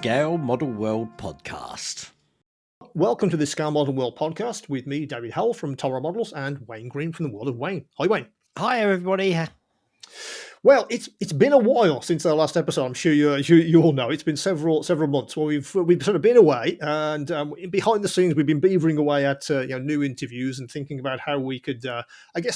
Scale Model World podcast. Welcome to the Scale Model World podcast with me, Dave Howell from Tyrell Models, and Wayne Green from the world of Wayne. Hi, Wayne. Hi, everybody. Well, it's been a while since our last episode. I'm sure you all know it's been several months. Well, we've sort of been away, and behind the scenes we've been beavering away at new interviews and thinking about how we could,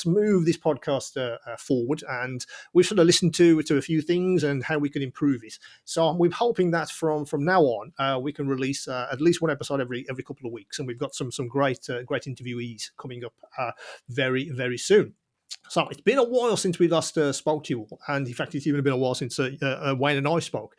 move this podcast forward. And we've sort of listened to a few things and how we can improve it. So we're hoping that from now on we can release at least one episode every couple of weeks, and we've got some great interviewees coming up very, very soon. So it's been a while since we last spoke to you all, and in fact, it's even been a while since Wayne and I spoke.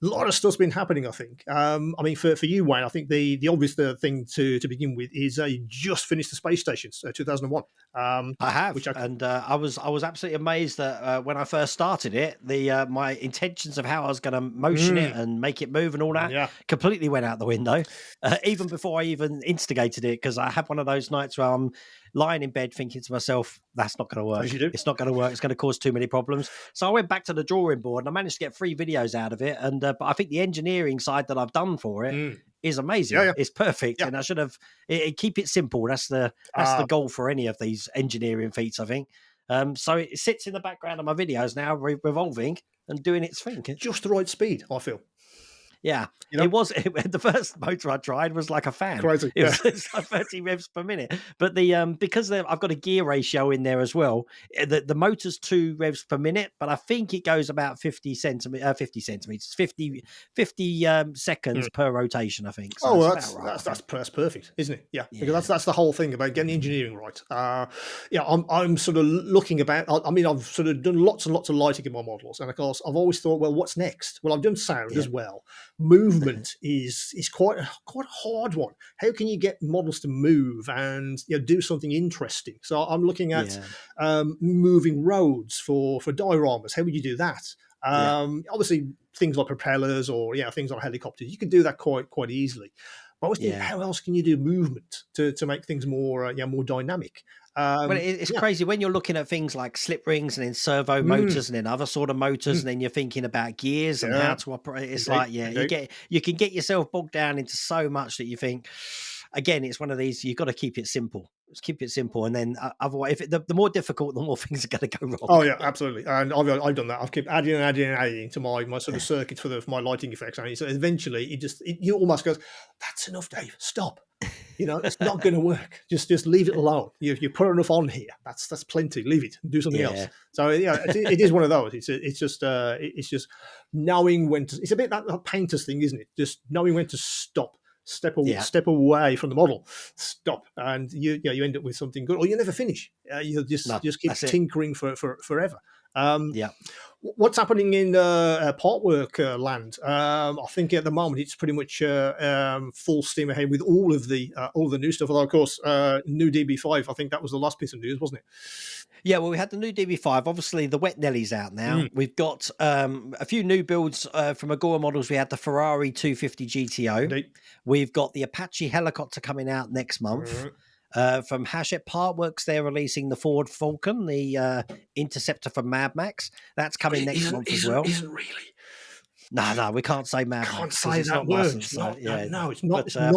A lot of stuff's been happening, I think. For you, Wayne, I think the obvious thing to begin with is you just finished the space stations, 2001. I have, I was absolutely amazed that when I first started it, my intentions of how I was going to motion it and make it move and all that completely went out the window, even before I even instigated it, because I had one of those nights where I'm lying in bed thinking to myself, that's not going to work. It's not going to work. It's going to cause too many problems. So I went back to the drawing board and I managed to get 3 videos out of it. And but I think the engineering side that I've done for it is amazing. It's perfect. And I should have keep it simple. That's the goal for any of these engineering feats, I think. So it sits in the background of my videos now, revolving and doing its thing. Just the right speed, I feel. Yeah, the first motor I tried was like a fan. Crazy. It was like 30 revs per minute. But because I've got a gear ratio in there as well, the motor's 2 revs per minute, but I think it goes about 50 seconds per rotation, I think. So that's perfect, isn't it? Yeah, because that's the whole thing about getting the engineering right. I'm sort of looking about. I've sort of done lots and lots of lighting in my models, and of course, I've always thought, well, what's next? Well, I've done sound as well. Movement is quite a hard one. How can you get models to move and do something interesting? So I'm looking at moving roads for dioramas. How would you do that? Obviously, things like propellers or things like helicopters, you can do that quite easily. But I was thinking, how else can you do movement to make things more dynamic? Well, it's crazy when you're looking at things like slip rings and then servo motors and then other sort of motors, and then you're thinking about gears and how to operate. It's you can get yourself bogged down into so much that you think. Again, it's one of these. You've got to keep it simple. Just keep it simple, and then otherwise, the more difficult, the more things are going to go wrong. Oh yeah, absolutely. And I've done that. I've kept adding to my sort of circuit for my lighting effects. So eventually, you almost goes, that's enough, Dave. Stop. It's not going to work. Just leave it alone. You put enough on here. That's plenty. Leave it. Do something else. So it is one of those. It's just knowing when to. It's a bit that painter's thing, isn't it? Just knowing when to stop. Step away from the model. Stop, and you end up with something good, or you never finish. You just keep tinkering for forever. What's happening in partwork land? I think at the moment it's pretty much full steam ahead with all of the new stuff. Although of course, new DB5. I think that was the last piece of news, wasn't it? Yeah, well, we had the new DB5. Obviously, the wet Nelly's out now. We've got a few new builds from Agora Models. We had the Ferrari 250 GTO. Indeed. We've got the Apache helicopter coming out next month. From Hachette Partworks, they're releasing the Ford Falcon, the Interceptor from Mad Max. That's coming next month as well. Isn't really. No, we can't say Mad Max. Can't say that word. It's not.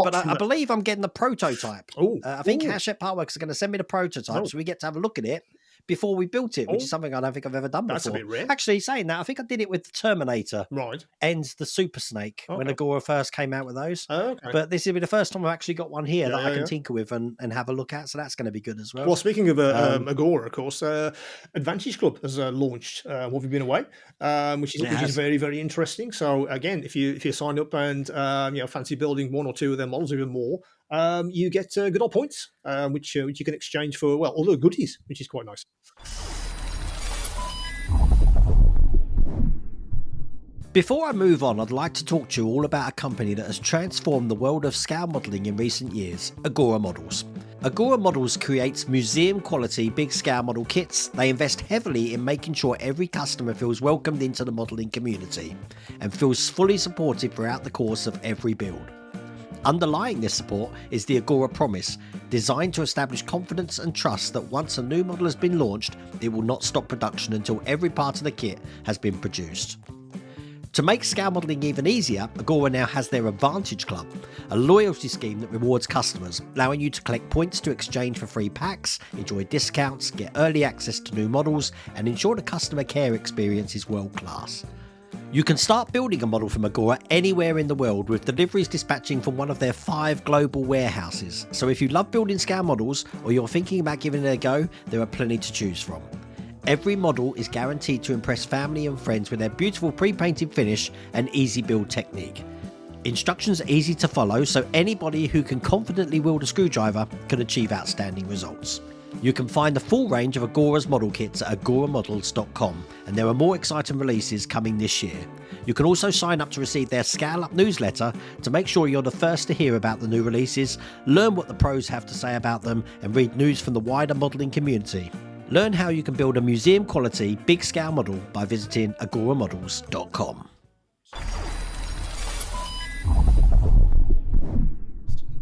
But I believe I'm getting the prototype. I think Hachette Partworks are going to send me the prototype, so we get to have a look at it before we built it, which is something I don't think I've ever done before. That's a bit rare. Actually, saying that, I think I did it with the Terminator. Right. And the Super Snake when Agora first came out with those. Okay. But this will be the first time I've actually got one here that I can tinker with and have a look at. So that's going to be good as well. Well, speaking of Agora, of course, Advantage Club has launched while we've been away, which is very, very interesting. So again, if you sign up and fancy building 1 or 2 of their models, even more, you get good old points, which you can exchange for all the goodies, which is quite nice. Before I move on, I'd like to talk to you all about a company that has transformed the world of scale modelling in recent years, Agora Models. Agora Models creates museum-quality big scale model kits. They invest heavily in making sure every customer feels welcomed into the modelling community and feels fully supported throughout the course of every build. Underlying this support is the Agora Promise, designed to establish confidence and trust that once a new model has been launched, it will not stop production until every part of the kit has been produced. To make scale modelling even easier, Agora now has their Advantage Club, a loyalty scheme that rewards customers, allowing you to collect points to exchange for free packs, enjoy discounts, get early access to new models, and ensure the customer care experience is world class. You can start building a model from Agora anywhere in the world, with deliveries dispatching from one of their 5 global warehouses. So if you love building scale models, or you're thinking about giving it a go, there are plenty to choose from. Every model is guaranteed to impress family and friends with their beautiful pre-painted finish and easy build technique. Instructions are easy to follow, so anybody who can confidently wield a screwdriver can achieve outstanding results. You can find the full range of Agora's model kits at agoramodels.com, and there are more exciting releases coming this year. You can also sign up to receive their Scale Up newsletter to make sure you're the first to hear about the new releases, learn what the pros have to say about them, and read news from the wider modelling community. Learn how you can build a museum-quality, big-scale model by visiting agoramodels.com.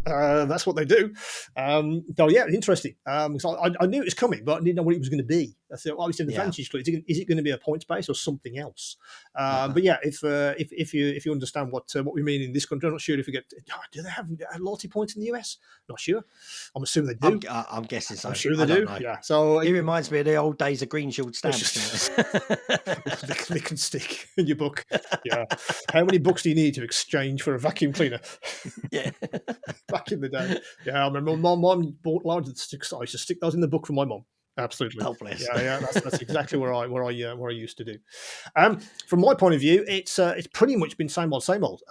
That's what they do. So yeah, interesting. So I knew it was coming, but I didn't know what it was going to be. I thought, well, it's an Advantage Club. Is it going to be a points base or something else? But yeah, if you understand what we mean in this country, I'm not sure if you get. Do they have loyalty points in the US? Not sure. I'm assuming they do. I'm guessing so. I'm sure they do. Yeah. So it reminds me of the old days of Green Shield stamps. They can stick in your book. Yeah. How many books do you need to exchange for a vacuum cleaner? Yeah. Back in the day. Yeah, I remember my mum bought loads of sticks. I used to stick those in the book for my mum. Absolutely. Oh, bless. Yeah, that's exactly where I used to do. From my point of view, it's pretty much been same old, same old.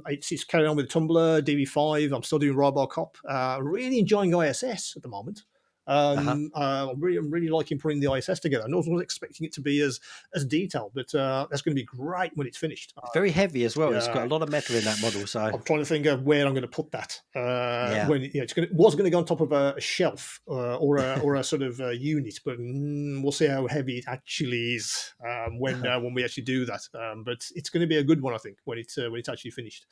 It's carrying on with Tumblr, DB5. I'm still doing RoboCop. Really enjoying ISS at the moment. I'm really liking putting the ISS together. I wasn't expecting it to be as detailed, but that's going to be great when it's finished. It's very heavy as well. Yeah. It's got a lot of metal in that model. So I'm trying to think of where I'm going to put that. When it was going to go on top of a shelf or a sort of unit, but we'll see how heavy it actually is when we actually do that. But it's going to be a good one, I think, when it's actually finished.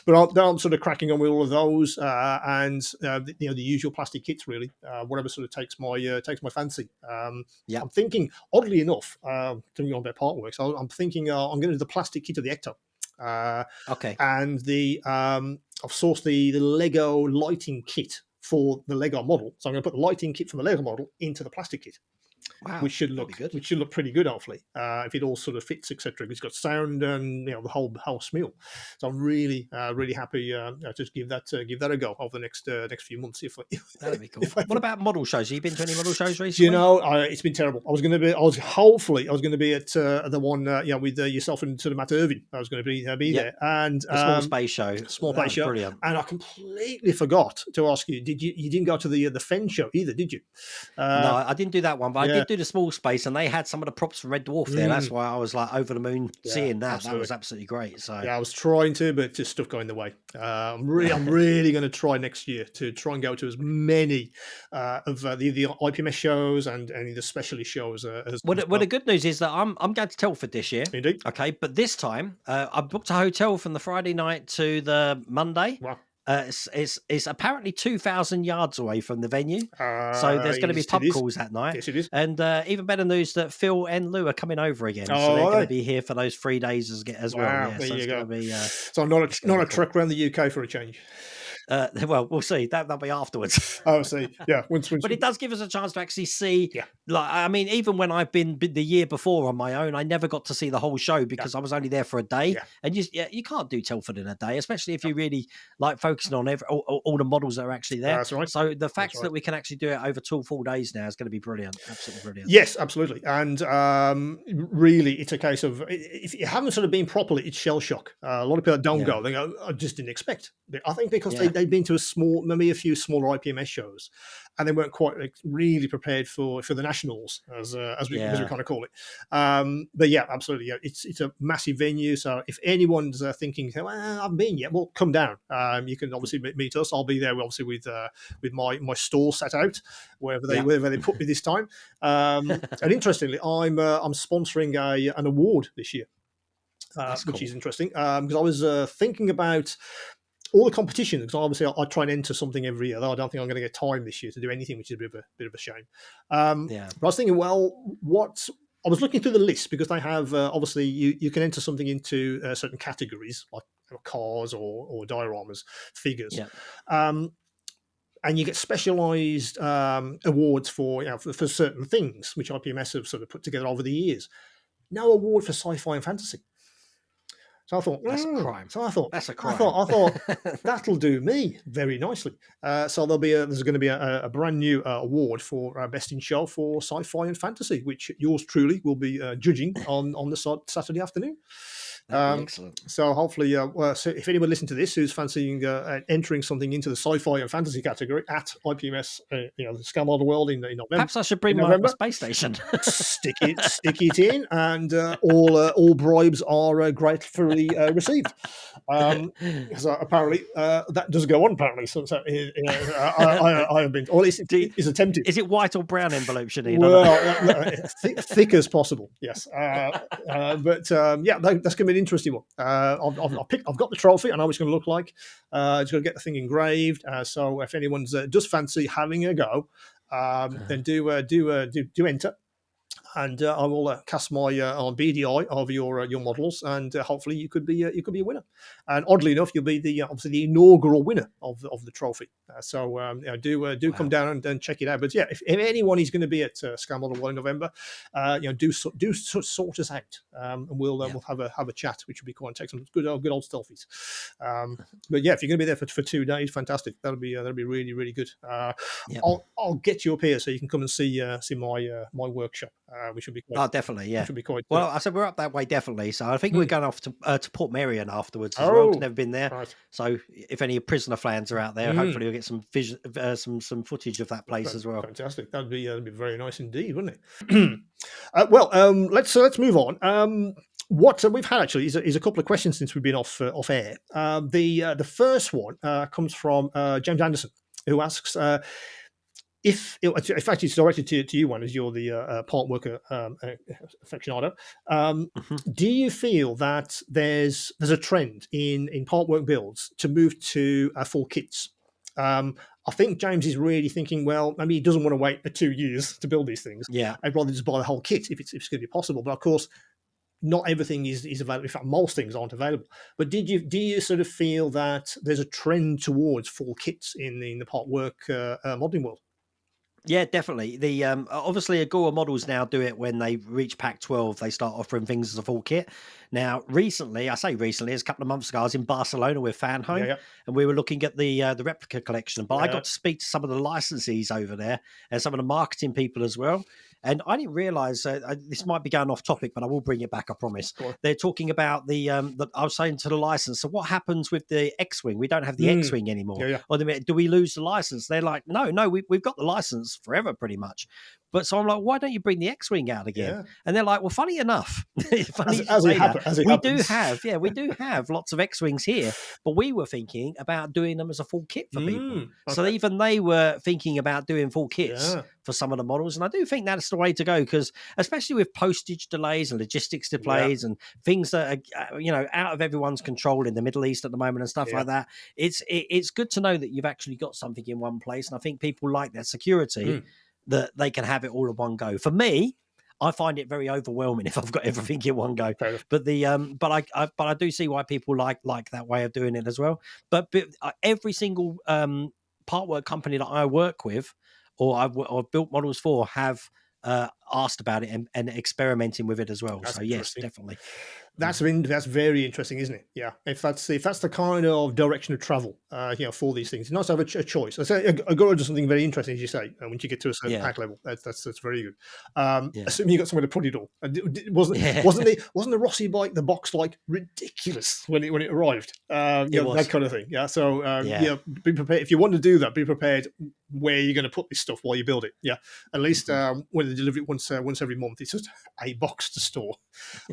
But I'm sort of cracking on with all of those and the usual plastic kits, really. Whatever sort of takes my fancy. I'm thinking, oddly enough, talking about partworks, I'm thinking I'm going to do the plastic kit of the Ecto. Okay. And I've sourced the Lego lighting kit for the Lego model, so I'm going to put the lighting kit from the Lego model into the plastic kit. Wow, which should look pretty good, hopefully, if it all sort of fits, etc. It's got sound and the whole smeal. So I'm really happy to give that a go over the next few months. That'd be cool. What about model shows? Have you been to any model shows recently? It's been terrible. I was going to be at the one with yourself and sort of Matt Irving. I was going to be there, and the small space show. Brilliant. And I completely forgot to ask you. You didn't go to the Fen show either, did you? No, I didn't do that one, but I did do the small space, and they had some of the props from Red Dwarf there. That's why I was like over the moon seeing that. Absolutely. That was absolutely great. So I was trying to, but just stuff going the way. I'm really going to try next year to try and go to as many of the IPMS shows and any of the specialist shows. Well, the good news is that I'm going to Telford this year. Indeed. Okay, but this time I booked a hotel from the Friday night to the Monday. Wow. It's apparently 2,000 yards away from the venue, so there's going to be pub calls that night. Yes, it is. And even better news that Phil and Lou are coming over again, so they're going to be here for those 3 days as well. Yeah, there you go. So not a trek around the UK for a change. Well, we'll see. That'll be afterwards. Oh, see, yeah. But it does give us a chance to actually see. Yeah. Like, I mean, even when I've been the year before on my own, I never got to see the whole show because I was only there for a day. Yeah. And you can't do Telford in a day, especially if you really like focusing on all the models that are actually there. That's right. So the fact that we can actually do it over 2 full days now is going to be brilliant. Absolutely brilliant. Yes, absolutely. And really, it's a case of if you haven't sort of been properly, it's shell shock. A lot of people don't go. They go, I just didn't expect. I think because they've been to maybe a few smaller IPMS shows, and they weren't quite really prepared for the nationals as we kind of call it. But yeah, absolutely, yeah, it's a massive venue. So if anyone's thinking, well, I haven't been yet, well, come down. You can obviously meet us. I'll be there, obviously with my stall set out wherever they put me this time. And interestingly, I'm sponsoring an award this year, which is interesting because I was thinking about all the competition, because obviously I try and enter something every year, though I don't think I'm going to get time this year to do anything, which is a bit of a shame. But I was thinking, well, what I was looking through the list because they have obviously you can enter something into certain categories like cars or dioramas, figures. Yeah. And you get specialized awards for, for certain things, which IPMS have sort of put together over the years. No award for sci-fi and fantasy. So I thought, that's a crime. That's a crime. I thought that'll do me very nicely. So there's going to be a brand new award for best in show for sci-fi and fantasy, which yours truly will be judging on the Saturday afternoon. That'd be excellent. So hopefully, so if anyone listening to this who's fancying entering something into the sci-fi and fantasy category at IPMS, the Scam Model World in November. Perhaps I should bring my space station. stick it in, and all bribes are gratefully received. So apparently that does go on. Apparently, so I have been, or at least it's attempted. Is it white or brown envelopes you need? Well, thick as possible. Yes, but yeah, that's going to be an interesting one. I've got the trophy. I know what it's going to look like. It's going to get the thing engraved. So if anyone's does fancy having a go, then do enter. And I will cast my on BDI over your models, and hopefully you could be a winner. And oddly enough, you'll be obviously the inaugural winner of the trophy. Do come down and check it out. But yeah, if anyone is going to be at Scam Model World in November, do sort us out, and we'll have a chat, which will be quite take some good old selfies. But yeah, if you're going to be there for 2 days, fantastic. That'll be really really good. I'll get you up here so you can come and see my workshop. Which would be quite, definitely, yeah. Which would be quite well. I said we're up that way definitely, so I think we're going off to Port Merion afterwards as well. I've never been there, right. So if any prisoner fans are out there, hopefully we'll get some some footage of that place as well. Fantastic, that'd be very nice indeed, wouldn't it? Let's move on. What we've had actually is a couple of questions since we've been off air. The first one comes from James Anderson, who asks. In fact, it's directed to you, one, as you're the part worker aficionado. Do you feel that there's a trend in part work builds to move to full kits? I think James is really thinking, well, maybe he doesn't want to wait 2 years to build these things. Yeah, I'd rather just buy the whole kit if it's going to be possible. But of course, not everything is available. In fact, most things aren't available. But do you sort of feel that there's a trend towards full kits in the part work modeling world? Yeah, definitely. The obviously Agora Models now do it when they reach Pack 12. They start offering things as a full kit. Now, recently, it's a couple of months ago, I was in Barcelona with Fan Home, and we were looking at the replica collection. But I got to speak to some of the licensees over there and some of the marketing people as well. And I didn't realize this might be going off topic, but I will bring it back. I promise. They're talking about the I was saying to the license. So what happens with the X-wing? We don't have the X-wing anymore. Or do we lose the license? They're like, no, we've got the license forever, pretty much. But so I'm like, why don't you bring the X-wing out again? Yeah. And they're like, well, funny enough, we do have lots of X-wings here, but we were thinking about doing them as a full kit for people. Okay. So even they were thinking about doing full kits for some of the models. And I do think that's the way to go, because especially with postage delays and logistics delays and things that are, out of everyone's control in the Middle East at the moment and stuff like that, it's good to know that you've actually got something in one place. And I think people like that security. That they can have it all in one go. For me, I find it very overwhelming if I've got everything in one go. But I do see why people like that way of doing it as well. But every single part work company that I work with or I've built models for have asked about it and experimenting with it as well. So yes, definitely. That's very interesting, isn't it? Yeah, if that's the kind of direction of travel, for these things, it's nice to have a choice. I say Agora does something very interesting, as you say. Once you get to a certain pack level, that's very good. Assuming you got somewhere to put it all. Wasn't the Rossi bike, the box, like ridiculous when it arrived? That kind of thing. Yeah. So be prepared if you want to do that. Be prepared where you're going to put this stuff while you build it. Yeah. At least when they deliver it once every month, it's just a box to store.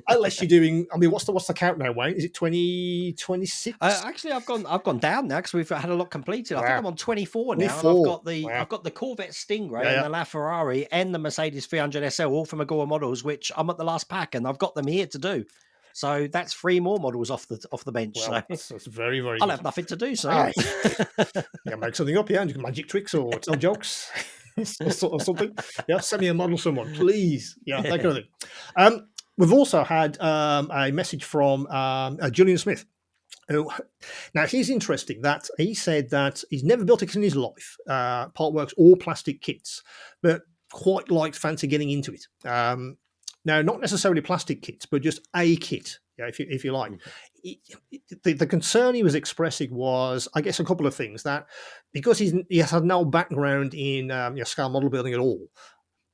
Unless you're doing. I mean, what's the count now, Wayne? Is it 2026? Actually, I've gone down now because we've had a lot completed. I think I'm on 24 now. And I've got the Corvette Stingray and the LaFerrari and the Mercedes 300 SL, all from Agora Models, which I'm at the last pack and I've got them here to do. So that's 3 more models off the bench. Well, so that's very, very. I'll have nothing to do. So make something up, and you can magic tricks or tell jokes. or something. Yeah, send me a model, someone, please. Yeah, that kind of thing. We've also had a message from Julian Smith. Who, now, he's interesting that he said that he's never built a kit in his life, partworks or plastic kits, but quite likes fancy getting into it. Now, not necessarily plastic kits, but just a kit, yeah, if you like. The concern he was expressing was, I guess, a couple of things. That because he has had no background in scale model building at all,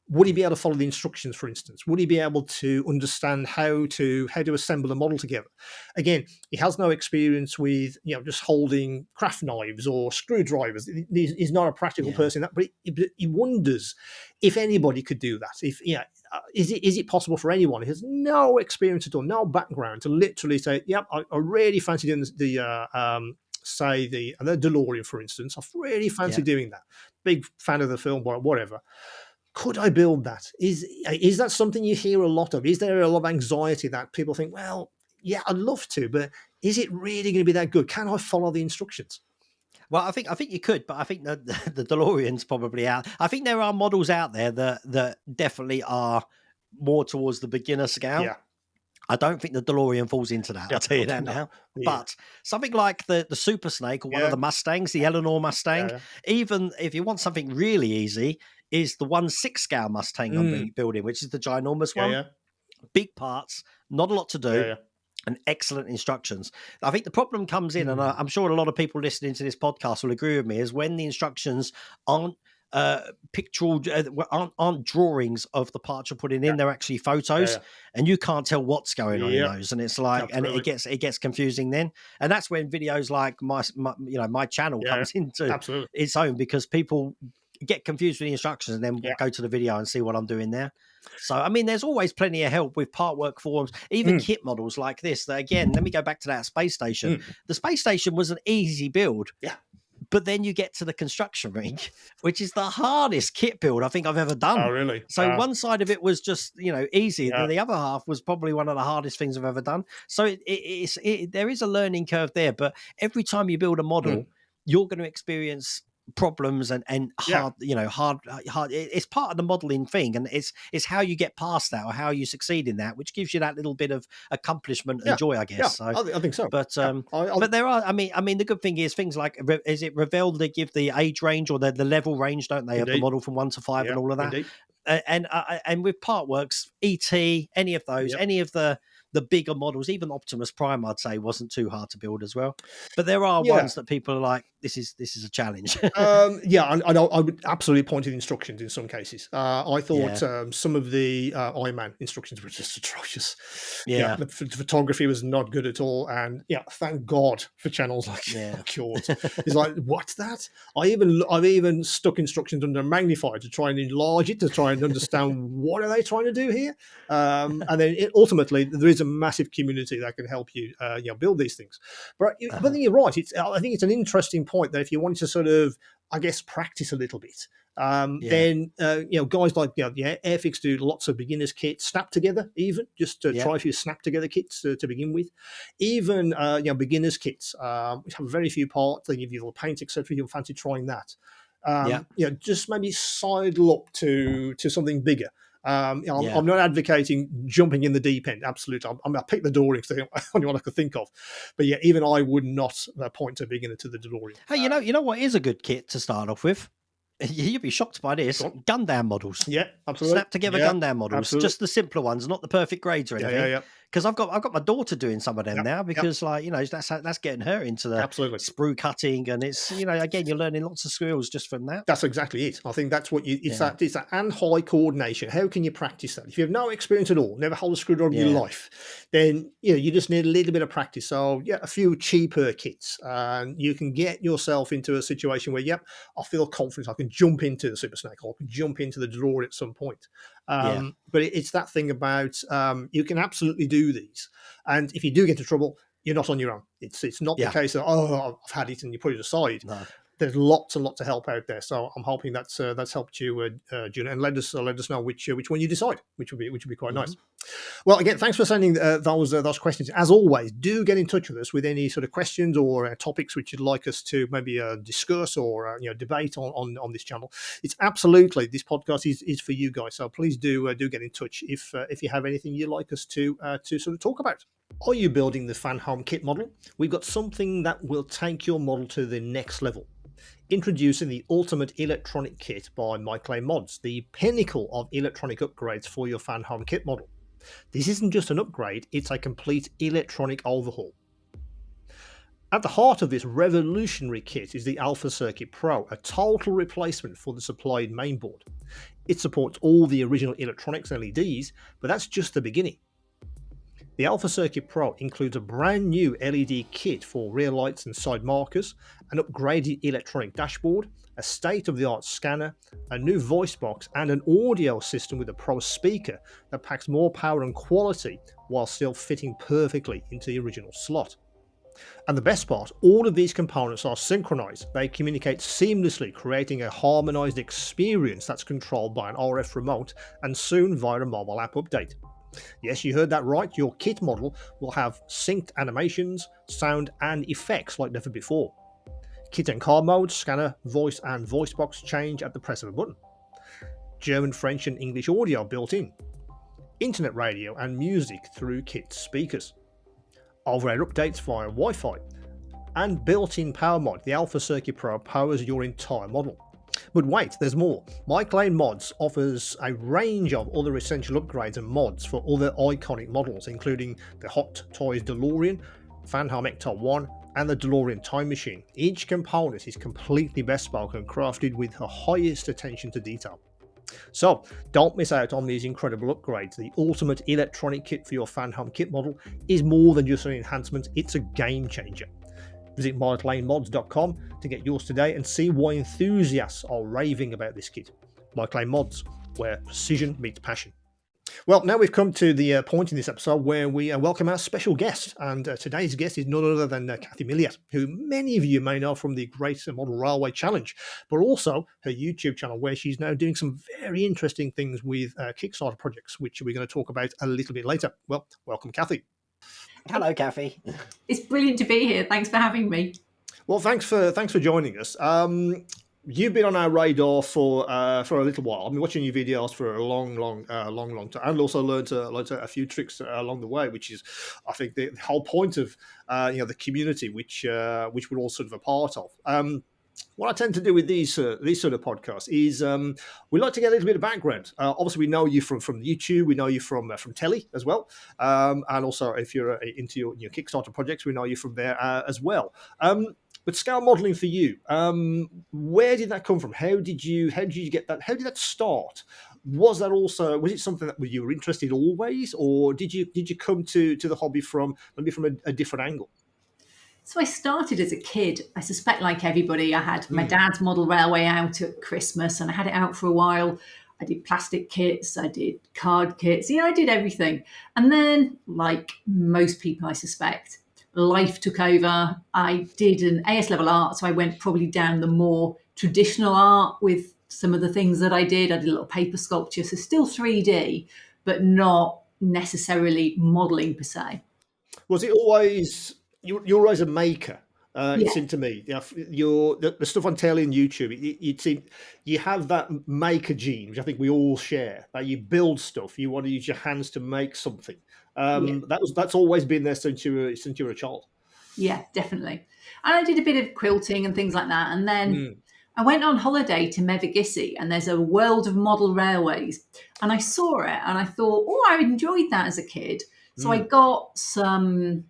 would he be able to follow the instructions, for instance? Would he be able to understand how to assemble a model together? Again, he has no experience with just holding craft knives or screwdrivers. He's not a practical person, but he wonders if anybody could do that. If is it possible for anyone who has no experience at all, no background, to literally say, "Yep, I really fancy doing say the DeLorean, for instance. I really fancy doing that. Big fan of the film, whatever." Could I build that? Is that something you hear a lot of? Is there a lot of anxiety that people think, well, yeah, I'd love to, but is it really going to be that good? Can I follow the instructions? Well, I think you could, but I think the DeLorean's probably out. I think there are models out there that definitely are more towards the beginner scale. Yeah. I don't think the DeLorean falls into that. I'll tell you that now. Yeah. But something like the Super Snake or one of the Mustangs, the Eleanor Mustang, even if you want something really easy, is the 1/6 scale Mustang I'm building, which is the ginormous one. Yeah. Big parts, not a lot to do. And excellent instructions. I think the problem comes in, and I'm sure a lot of people listening to this podcast will agree with me, is when the instructions aren't pictorial, aren't drawings of the parts you're putting in. They're actually photos, and you can't tell what's going on in those. And it's like, and it gets confusing then. And that's when videos like my channel comes into its own, because people get confused with the instructions and then go to the video and see what I'm doing there. So, I mean, there's always plenty of help with partwork forums, even kit models like this. That, again, let me go back to that space station. The space station was an easy build. Yeah. But then you get to the construction ring, which is the hardest kit build I think I've ever done. Oh, really? So one side of it was just, easy. And the other half was probably one of the hardest things I've ever done. So there is a learning curve there. But every time you build a model, you're going to experience problems and hard, hard. It's part of the modeling thing, and it's how you get past that or how you succeed in that, which gives you that little bit of accomplishment and joy, I guess. So I think so. But but there are. I mean, the good thing is things like, is it Revell? They give the age range or the level range, don't they? Of the model from 1 to 5 and all of that. And with partworks, ET, any of those, any of the bigger models, even Optimus Prime, I'd say wasn't too hard to build as well. But there are ones that people are like, this is a challenge. I would absolutely point to the instructions in some cases. I thought some of the Iron instructions were just atrocious. The photography was not good at all, and thank God for channels like yours. It's like, what's that? I've even stuck instructions under a magnifier to try and enlarge it, to try and understand what are they trying to do here. And then ultimately there is a massive community that can help you build these things. But I think you're right. I think it's an interesting point that if you wanted to sort of, I guess, practice a little bit, then guys like Airfix do lots of beginners kits, snap together, even just to try a few snap together kits to begin with. Even beginners kits, which have very few parts, they give you a little paint, etc. You'll fancy trying that. Just maybe sidle up to something bigger. I'm not advocating jumping in the deep end. Absolutely, I picked the DeLorean because the only one I could think of. But even I would not point a beginner to the DeLorean. Hey, you know what is a good kit to start off with? You'd be shocked by this. Gundam models. Yeah, absolutely. Snap together Gundam models. Absolutely. Just the simpler ones, not the perfect grades or anything. Because I've got my daughter doing some of them now, because that's getting her into the sprue cutting, and it's again, you're learning lots of skills just from that. That's exactly it. I think that's what it's that hand-eye coordination. How can you practice that? If you have no experience at all, never held a screwdriver in your life, then you just need a little bit of practice. So a few cheaper kits, and you can get yourself into a situation where I feel confident I can jump into the Super Snake, or I can jump into the DeLorean at some point. But it's that thing about you can absolutely do these, and if you do get into trouble, you're not on your own. It's not the case of I've had it and you put it aside. No. there's lots and lots of help out there. So I'm hoping that's helped you, June, and let us know which one you decide, which would be quite nice. Well, again, thanks for sending those questions. As always, do get in touch with us with any sort of questions or topics which you'd like us to maybe discuss or debate on this channel. It's absolutely, this podcast is for you guys. So please do get in touch if you have anything you'd like us to sort of talk about. Are you building the fan home kit model? We've got something that will take your model to the next level. Introducing the Ultimate Electronic Kit by Agora Models, the pinnacle of electronic upgrades for your fan home kit model. This isn't just an upgrade, it's a complete electronic overhaul. At the heart of this revolutionary kit is the Alpha Circuit Pro, a total replacement for the supplied mainboard. It supports all the original electronics LEDs, but that's just the beginning. The Alpha Circuit Pro includes a brand new LED kit for rear lights and side markers, an upgraded electronic dashboard, a state-of-the-art scanner, a new voice box, and an audio system with a Pro speaker that packs more power and quality while still fitting perfectly into the original slot. And the best part, all of these components are synchronized. They communicate seamlessly, creating a harmonized experience that's controlled by an RF remote and soon via a mobile app update. Yes, you heard that right. Your kit model will have synced animations, sound, and effects like never before. Kit and car modes, scanner, voice, and voice box change at the press of a button. German, French, and English audio built in. Internet radio and music through kit speakers. Over-air updates via Wi-Fi. And built-in power mod, the Alpha Circuit Pro powers your entire model. But wait, there's more. Agora Models offers a range of other essential upgrades and mods for other iconic models, including the Hot Toys DeLorean, Fan Home Ecto 1, and the DeLorean Time Machine. Each component is completely bespoke and crafted with the highest attention to detail. So, don't miss out on these incredible upgrades. The ultimate electronic kit for your fan home kit model is more than just an enhancement, it's a game changer. Visit MyClaimMods.com to get yours today and see why enthusiasts are raving about this kit. Agora Models, where precision meets passion. Well, now we've come to the point in this episode where we welcome our special guest. And today's guest is none other than Kathy Millatt, who many of you may know from the Great Model Railway Challenge, but also her YouTube channel, where she's now doing some very interesting things with Kickstarter projects, which we're going to talk about a little bit later. Well, welcome, Kathy. Hello, Kathy. It's brilliant to be here. Thanks for having me. Well, thanks for joining us. You've been on our radar for a little while. I've been watching your videos for a long time, and also learned a few tricks along the way, which is, I think, the whole point of the community, which we're all sort of a part of. What I tend to do with these sort of podcasts is we like to get a little bit of background. Obviously, we know you from YouTube, we know you from telly as well, and also if you're into your Kickstarter projects, we know you from there as well. But scale modeling for you, where did that come from? How did you get that? How did that start? Was it something that you were interested in always, or did you come to the hobby from a different angle? So I started as a kid. I suspect, like everybody, I had my dad's model railway out at Christmas, and I had it out for a while. I did plastic kits, I did card kits, I did everything. And then, like most people, I suspect, life took over. I did an AS level art, so I went probably down the more traditional art with some of the things that I did. I did a little paper sculpture, so still 3D, but not necessarily modelling per se. Was it always, you're always a maker? It seemed to me, the stuff on telly and YouTube, it seemed you have that maker gene, which I think we all share. That you build stuff, you want to use your hands to make something. That's always been there since you were a child. Yeah, definitely. And I did a bit of quilting and things like that. And then I went on holiday to Mevagissey, and there's a world of model railways. And I saw it and I thought, I enjoyed that as a kid. So I got some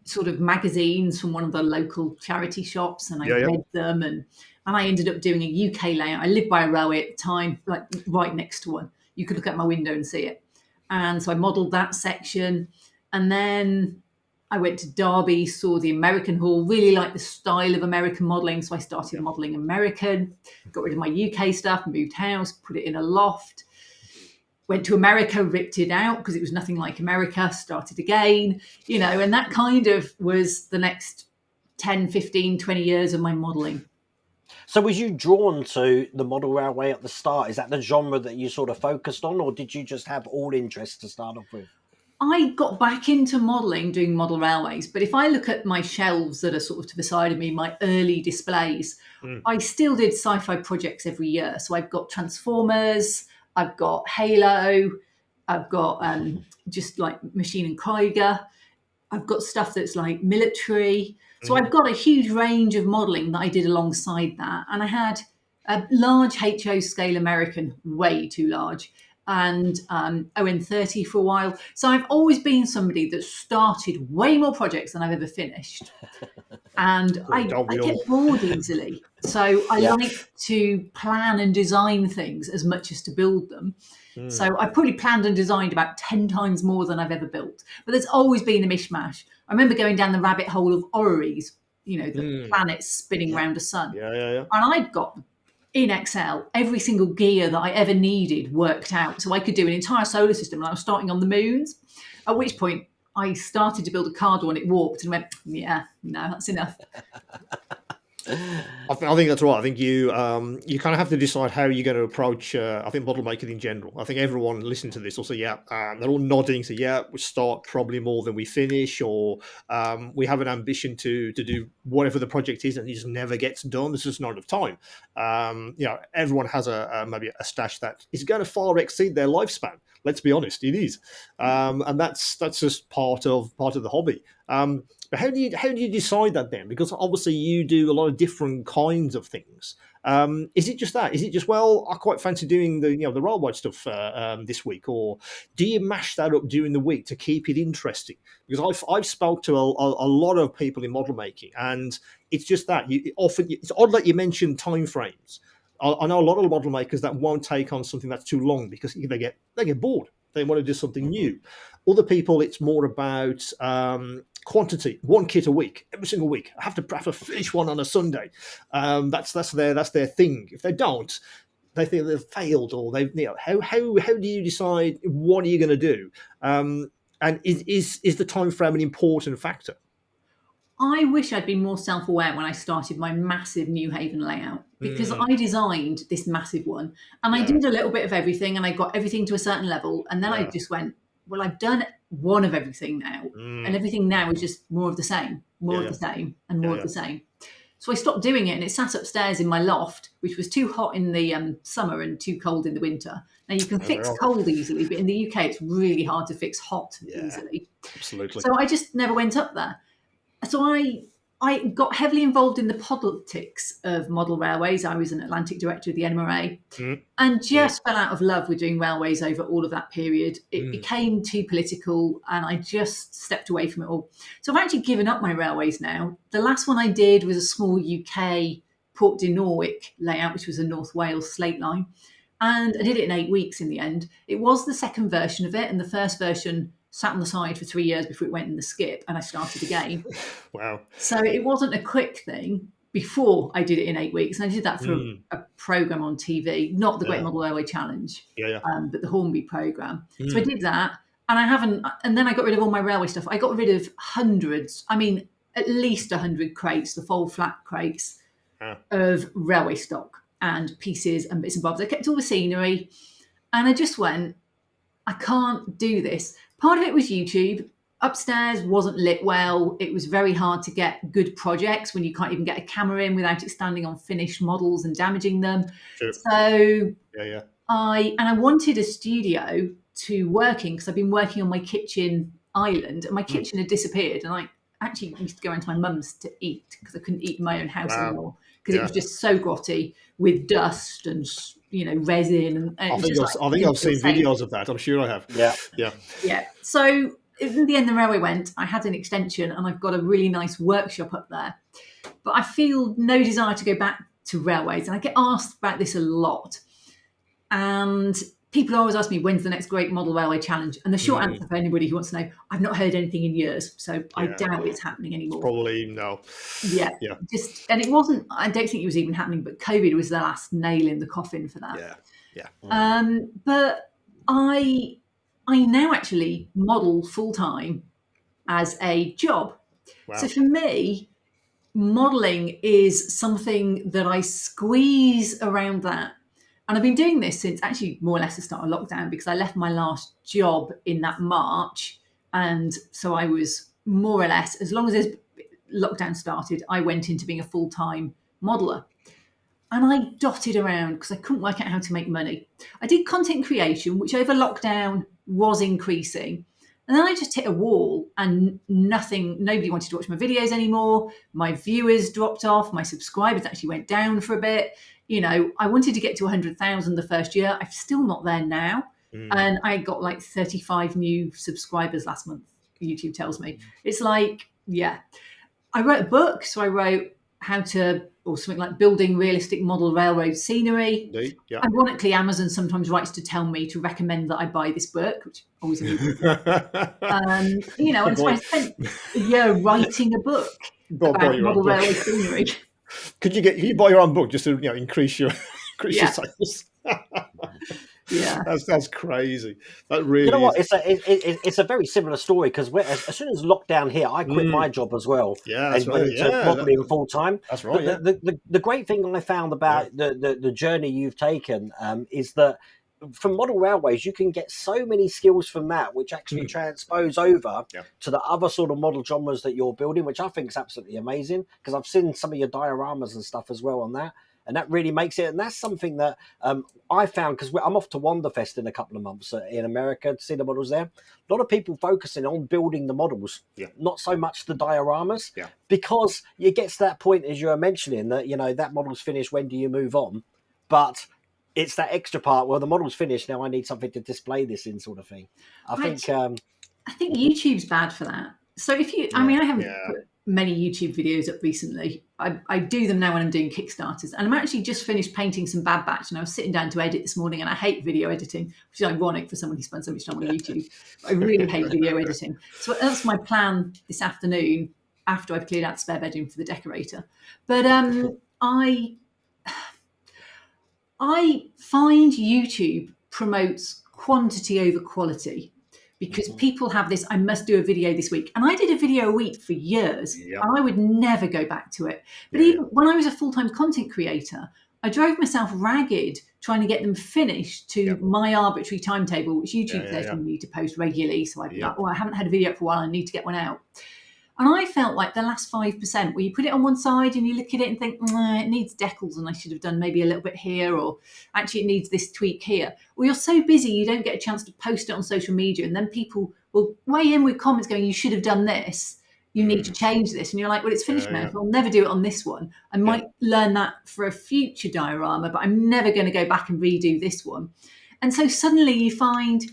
sort of magazines from one of the local charity shops, and I read them, and I ended up doing a UK layout. I lived by a railway at the time, like right next to one. You could look out my window and see it. And so I modelled that section. And then I went to Derby, saw the American Hall, really liked the style of American modelling. So I started modelling American, got rid of my UK stuff, moved house, put it in a loft. Went to America, ripped it out because it was nothing like America, started again, and that kind of was the next 10, 15, 20 years of my modelling. So was you drawn to the model railway at the start? Is that the genre that you sort of focused on, or did you just have all interests to start off with? I got back into modelling doing model railways, but if I look at my shelves that are sort of to the side of me, my early displays, I still did sci-fi projects every year. So I've got Transformers, I've got Halo, I've got just like Machine and Krieger, I've got stuff that's like military. So I've got a huge range of modelling that I did alongside that. And I had a large HO scale American, way too large, and ON30 for a while. So I've always been somebody that started way more projects than I've ever finished. And I get bored easily. So I like to plan and design things as much as to build them. So I've probably planned and designed about 10 times more than I've ever built. But there's always been a mishmash. I remember going down the rabbit hole of orreries, the planets spinning around a sun. And I'd got in Excel every single gear that I ever needed worked out. So I could do an entire solar system, and I was starting on the moons, at which point I started to build a card when it warped and went, no, that's enough. I think that's right. I think you kind of have to decide how you're going to approach. I think model making in general. I think everyone listening to this will say, they're all nodding. So we start probably more than we finish, or we have an ambition to do whatever the project is, and it just never gets done. There's just not enough time. Everyone has maybe a stash that is going to far exceed their lifespan. Let's be honest, it is, and that's just part of the hobby. But how do you decide that then? Because obviously you do a lot of different kinds of things. Is it just that? Is it just, I quite fancy doing the railway stuff this week, or do you mash that up during the week to keep it interesting? Because I've spoke to a lot of people in model making, and it's just that it's odd that you mentioned time frames. I know a lot of model makers that won't take on something that's too long because they get bored. They want to do something new. Other people, it's more about quantity. One kit a week, every single week. I have to finish one on a Sunday. That's their thing. If they don't, they think they've failed, or they've how do you decide what are you going to do? And is the time frame an important factor? I wish I'd been more self-aware when I started my massive New Haven layout, because I designed this massive one, and I did a little bit of everything, and I got everything to a certain level, and then I just went, well, I've done one of everything now, and everything now is just more of the same, of the same, and more of the same. So I stopped doing it, and it sat upstairs in my loft, which was too hot in the summer and too cold in the winter. Now, you can fix cold easily, but in the UK, it's really hard to fix hot easily. Absolutely. So I just never went up there. So I got heavily involved in the politics of model railways. I was an Atlantic director of the NMRA and just fell out of love with doing railways over all of that period. It became too political, and I just stepped away from it all. So I've actually given up my railways now. The last one I did was a small UK Port de Norwich layout, which was a North Wales slate line. And I did it in 8 weeks in the end. It was the second version of it, and the first version sat on the side for 3 years before it went in the skip, and I started again. Wow. So it wasn't a quick thing before I did it in 8 weeks. And I did that for a programme on TV, not the Great Model Railway Challenge, but the Hornby programme. So I did that, and then I got rid of all my railway stuff. I got rid of at least 100 crates, the fold flat crates of railway stock and pieces and bits and bobs. I kept all the scenery, and I just went, I can't do this. Part of it was YouTube. Upstairs wasn't lit well. It was very hard to get good projects when you can't even get a camera in without it standing on finished models and damaging them. Sure. So I wanted a studio to work in, because I've been working on my kitchen island, and my kitchen had disappeared, and I actually used to go into my mum's to eat because I couldn't eat in my own house anymore, because it was just so grotty with dust and resin. And I think I've seen videos of that. I'm sure I have. Yeah. So in the end, the railway went. I had an extension, and I've got a really nice workshop up there. But I feel no desire to go back to railways, and I get asked about this a lot. And people always ask me, when's the next Great Model Railway Challenge? And the short answer for anybody who wants to know, I've not heard anything in years, so I doubt it's happening anymore. Probably no. Yeah. And it wasn't. I don't think it was even happening, but COVID was the last nail in the coffin for that. But I now actually model full time as a job. Wow. So for me, modeling is something that I squeeze around that. And I've been doing this since actually more or less the start of lockdown, because I left my last job in that March. And so I was more or less, as long as lockdown started, I went into being a full-time modeler. And I dotted around because I couldn't work out how to make money. I did content creation, which over lockdown was increasing. And then I just hit a wall and nobody wanted to watch my videos anymore. My viewers dropped off. My subscribers actually went down for a bit. I wanted to get to 100,000 the first year. I'm still not there now. And I got like 35 new subscribers last month, YouTube tells me. It's like, yeah. I wrote a book. So I wrote how to, or something like building realistic model railroad scenery. Yeah. Ironically, Amazon sometimes writes to tell me to recommend that I buy this book, which always amuses me. And so I spent a year writing a book about model railroad scenery. Could you buy your own book just to increase your your sales? Yeah, that's crazy. That really. You know what? It's a very similar story, because as soon as lockdown hit, I quit my job as well. Yeah, that's and went into modeling full time. That's right. The great thing I found about the journey you've taken is that from model railways, you can get so many skills from that, which actually transpose over to the other sort of model genres that you're building, which I think is absolutely amazing, because I've seen some of your dioramas and stuff as well on that. And that really makes it. And that's something that I found, because I'm off to Wanderfest in a couple of months in America to see the models there. A lot of people focusing on building the models, not so much the dioramas, because it gets to that point, as you were mentioning, that, that model's finished, when do you move on? But it's that extra part where the model's finished, now I need something to display this in, sort of thing. I think YouTube's bad for that. So if you, I haven't put many YouTube videos up recently. I do them now when I'm doing Kickstarters, and I'm actually just finished painting some Bad Batch, and I was sitting down to edit this morning, and I hate video editing, which is ironic for someone who spends so much time on YouTube. But I really hate video editing. So that's my plan this afternoon, after I've cleared out the spare bedroom for the decorator. But I find YouTube promotes quantity over quality, because people have this, I must do a video this week. And I did a video a week for years, and I would never go back to it. But even when I was a full-time content creator, I drove myself ragged trying to get them finished to my arbitrary timetable, which YouTube says you need to post regularly. So I'd be like, I haven't had a video up for a while, I need to get one out. And I felt like the last 5%, where you put it on one side and you look at it and think, it needs decals and I should have done maybe a little bit here, or actually it needs this tweak here. Or you're so busy you don't get a chance to post it on social media, and then people will weigh in with comments going, you should have done this, you need to change this. And you're like, well, it's finished now, so I'll never do it on this one. I might learn that for a future diorama, but I'm never going to go back and redo this one. And so suddenly you find,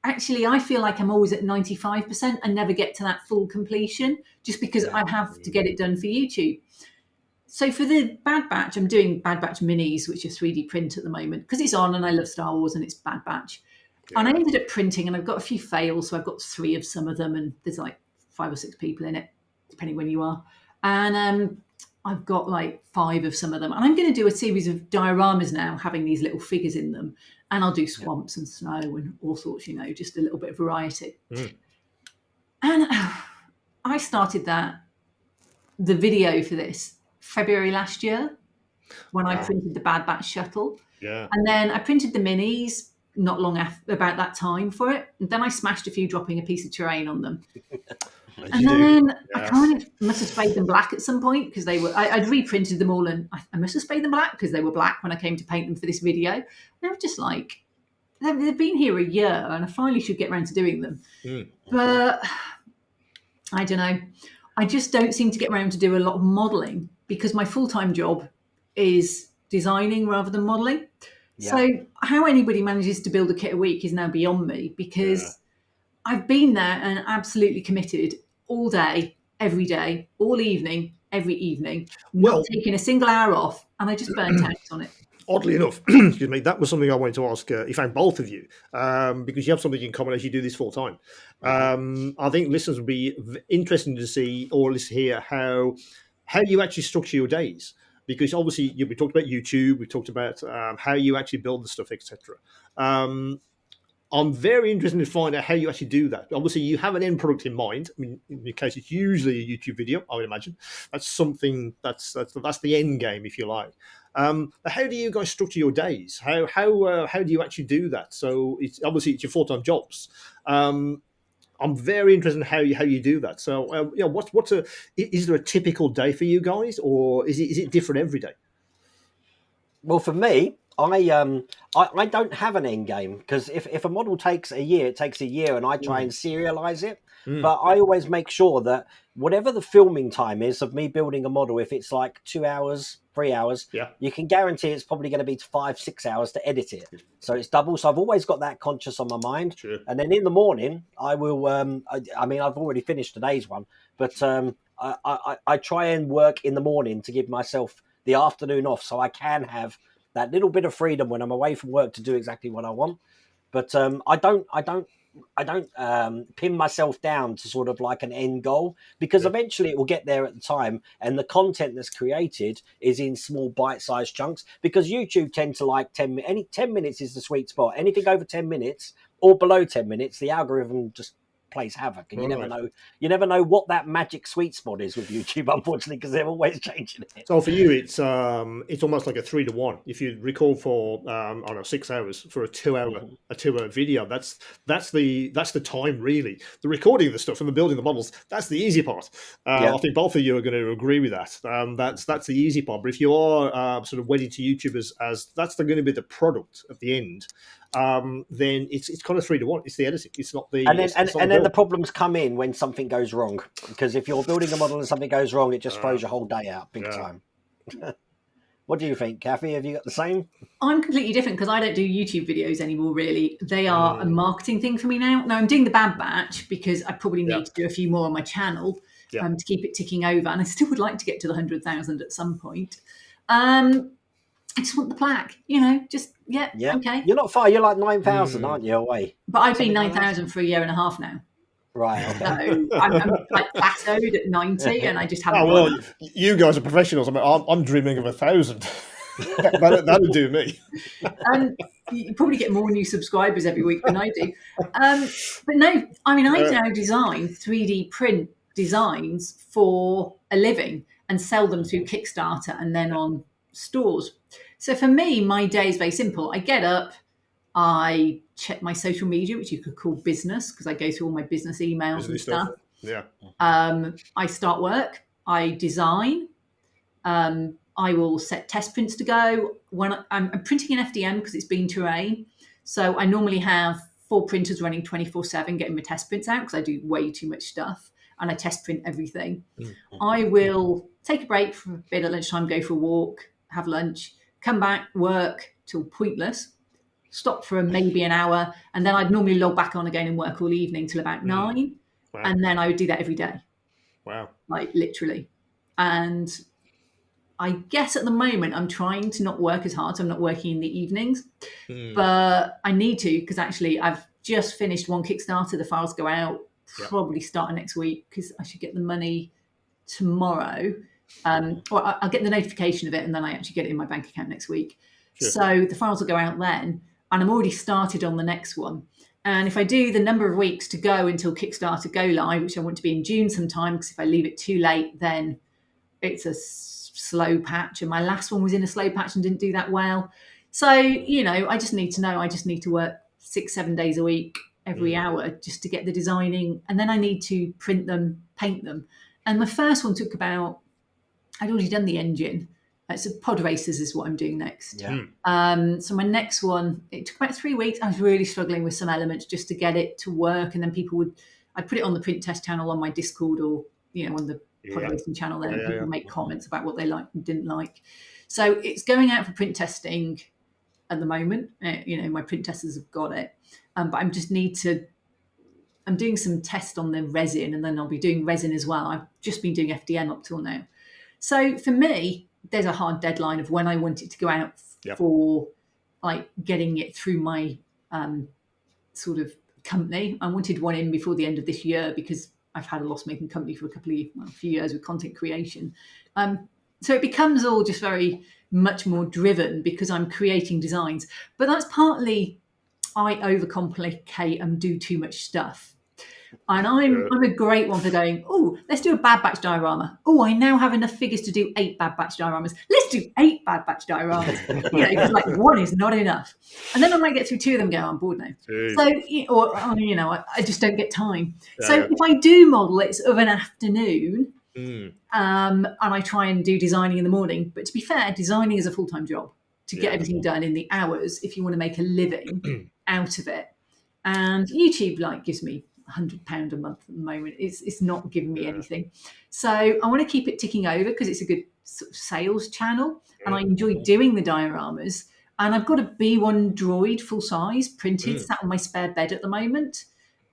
actually, I feel like I'm always at 95% and never get to that full completion, just because I have to get it done for YouTube. So for the Bad Batch, I'm doing Bad Batch minis, which are 3D print at the moment, because it's on and I love Star Wars and it's Bad Batch. And I ended up printing, and I've got a few fails. So I've got 3 of some of them, and there's like 5 or 6 people in it, depending when you are. And I've got like 5 of some of them. And I'm going to do a series of dioramas now, having these little figures in them. And I'll do swamps and snow and all sorts, just a little bit of variety. And I started the video for this February last year, when I printed the Bad Batch shuttle. And then I printed the minis not long after, about that time for it. And then I smashed a few, dropping a piece of terrain on them. And then I kind of must have sprayed them black at some point, because I'd reprinted them all, and I must have sprayed them black because they were black when I came to paint them for this video. And they were just like, they've been here a year, and I finally should get around to doing them. But I don't know. I just don't seem to get around to do a lot of modelling, because my full-time job is designing rather than modelling. So how anybody manages to build a kit a week is now beyond me, because I've been there and absolutely committed all day, every day, all evening, every evening, not taking a single hour off, and I just burnt out on it. Oddly enough, excuse me, that was something I wanted to ask, if I'm both of you, because you have something in common as you do this full time. I think listeners would be interesting to see, or listen hear how you actually structure your days. Because obviously we talked about YouTube, we talked about how you actually build the stuff, etc. I'm very interested to find out how you actually do that. Obviously, you have an end product in mind. I mean, in your case, it's usually a YouTube video, I would imagine. That's something that's the end game, if you like. But how do you guys structure your days? How do you actually do that? So it's obviously it's your full-time jobs. I'm very interested in how you do that. So is there a typical day for you guys, or is it different every day? Well, for me, I don't have an end game, because if a model takes a year, it takes a year, and I try and serialize it. But I always make sure that whatever the filming time is of me building a model, if it's like 2 hours, 3 hours, you can guarantee it's probably going to be 5-6 hours to edit it. So it's double. So I've always got that conscious on my mind. Sure. And then in the morning, I will. I mean, I've already finished today's one, but I try and work in the morning to give myself the afternoon off, so I can have that little bit of freedom when I'm away from work to do exactly what I want. But I don't pin myself down to sort of like an end goal, because eventually it will get there at the time, and the content that's created is in small bite-sized chunks, because YouTube tend to like 10 minutes is the sweet spot. Anything over 10 minutes or below 10 minutes, the algorithm just plays havoc, and you never know what that magic sweet spot is with YouTube, unfortunately, because they're always changing it. So for you, it's almost like a 3-to-1. If you record for I don't know, 6 hours for a 2-hour video, that's the time really. The recording of the stuff and the building of the models, that's the easy part. I think both of you are going to agree with that. That's the easy part. But if you are sort of wedded to YouTube as that's going to be the product at the end, then it's kind of 3-to-1. It's the editing. It's not the. And then the problems come in when something goes wrong, because if you're building a model and something goes wrong, it just throws your whole day out big time. What do you think, Kathy? Have you got the same? I'm completely different, because I don't do YouTube videos anymore, really. They are a marketing thing for me now. Now I'm doing the Bad Batch because I probably need to do a few more on my channel to keep it ticking over. And I still would like to get to the 100,000 at some point. I just want the plaque, just, okay. You're not far. You're like 9,000, aren't you, away? But I've been 9,000 for a year and a half now. Right. Okay. So I'm like plateaued at 90, and I just haven't. Oh, well, you guys are professionals. I mean, I'm dreaming of 1,000. That'll do me. You probably get more new subscribers every week than I do. But no, I mean, I now design 3D print designs for a living and sell them through Kickstarter and then on stores. So for me, my day is very simple. I get up, I check my social media, which you could call business, because I go through all my business emails and stuff. Yeah. I start work, I design, I will set test prints to go. When I'm printing in FDM because it's been terrain, so I normally have 4 printers running 24/7 getting my test prints out, because I do way too much stuff and I test print everything. I will take a break for a bit at lunchtime, go for a walk, have lunch, come back, work till pointless, stop for maybe an hour, and then I'd normally log back on again and work all evening till about 9. Wow. And then I would do that every day. Wow. Like literally. And I guess at the moment I'm trying to not work as hard, so I'm not working in the evenings, but I need to, because actually I've just finished one Kickstarter. The files go out probably starting next week, because I should get the money tomorrow. Or I'll get the notification of it, and then I actually get it in my bank account next week. Sure. So the files will go out then, and I'm already started on the next one. And if I do the number of weeks to go until Kickstarter go live, which I want to be in June sometime, because if I leave it too late, then it's a slow patch. And my last one was in a slow patch and didn't do that well. So, I just need to know, I just need to work 6-7 days a week, every hour, just to get the designing. And then I need to print them, paint them. And my first one took about, I'd already done the engine. So pod races is what I'm doing next. Yeah. So my next one, it took about 3 weeks. I was really struggling with some elements just to get it to work. And then I'd put it on the print test channel on my Discord, or, on the pod racing channel there. And people make comments about what they liked and didn't like. So it's going out for print testing at the moment. My print testers have got it. But I'm doing some tests on the resin, and then I'll be doing resin as well. I've just been doing FDM up till now. So for me, there's a hard deadline of when I want it to go out for like getting it through my sort of company. I wanted one in before the end of this year, because I've had a loss-making company for a few years with content creation. So it becomes all just very much more driven because I'm creating designs. But that's partly I overcomplicate and do too much stuff. And I'm a great one for going, oh, let's do a bad batch diorama. Oh, I now have enough figures to do 8 bad batch dioramas. Let's do 8 bad batch dioramas. Because like one is not enough. And then I might get through 2 of them and go, I'm bored now. Jeez. So, I just don't get time. If I do model, it's of an afternoon. And I try and do designing in the morning. But to be fair, designing is a full-time job to get everything done in the hours if you want to make a living out of it. And YouTube gives me £100 a month at the moment. It's not giving me anything. So I want to keep it ticking over because it's a good sort of sales channel and I enjoy doing the dioramas. And I've got a B1 droid full size printed sat on my spare bed at the moment.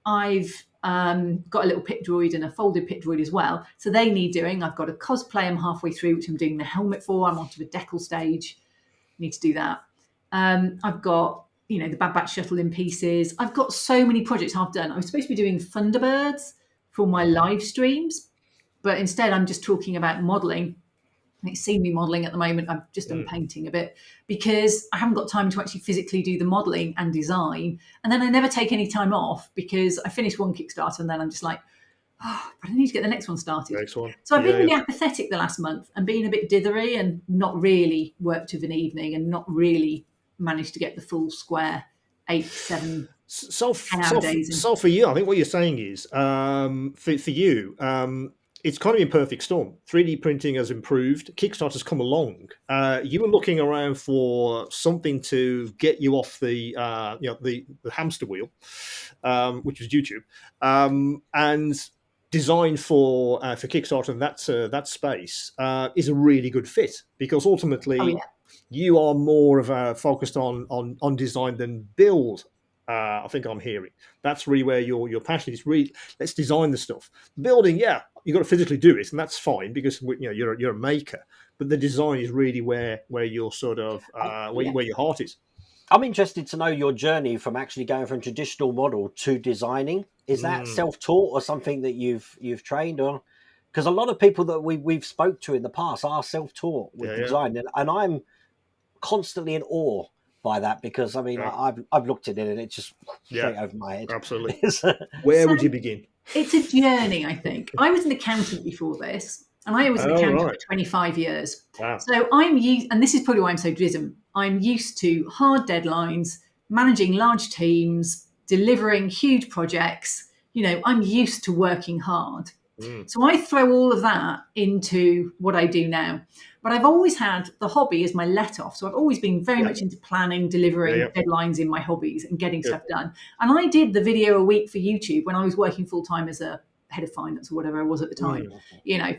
I've got a little pit droid and a folded pit droid as well. So they need doing. I've got a cosplay I'm halfway through, which I'm doing the helmet for. I'm onto the decal stage. Need to do that. I've got the Bad Batch shuttle in pieces. I've got so many projects half done. I was supposed to be doing Thunderbirds for my live streams, but instead I'm just talking about modelling. It's seen me modelling at the moment. I've just done painting a bit because I haven't got time to actually physically do the modelling and design. And then I never take any time off because I finish one Kickstarter and then I'm just like, oh, but I need to get the next one started. So I've been really apathetic the last month and been a bit dithery and not really worked of an evening and not really managed to get the full square 8, 7 so for you, I think what you're saying is for you, it's kind of imperfect storm. 3D printing has improved. Kickstarter's come along. You were looking around for something to get you off the hamster wheel, which was YouTube, and design for Kickstarter and that space is a really good fit because ultimately you are more of a focused on design than build. I think I'm hearing that's really where your passion is. Really, let's design the stuff. Building, you got to physically do it, and that's fine because you're a maker. But the design is really where you're sort of where your heart is. I'm interested to know your journey from actually going from traditional model to designing. Is that self-taught or something that you've trained on? Because a lot of people that we've spoke to in the past are self-taught with design, and I'm constantly in awe by that because I mean I've looked at it and it's just straight over my head. Absolutely. Where would you begin? It's a journey, I think. I was an accountant before this, and I was an accountant for 25 years. Wow. So I'm used, and this is probably why I'm so driven. I'm used to hard deadlines, managing large teams, delivering huge projects. I'm used to working hard. So I throw all of that into what I do now. But I've always had the hobby as my let-off. So I've always been very much into planning, delivering deadlines in my hobbies and getting stuff done. And I did the video a week for YouTube when I was working full-time as a head of finance or whatever I was at the time.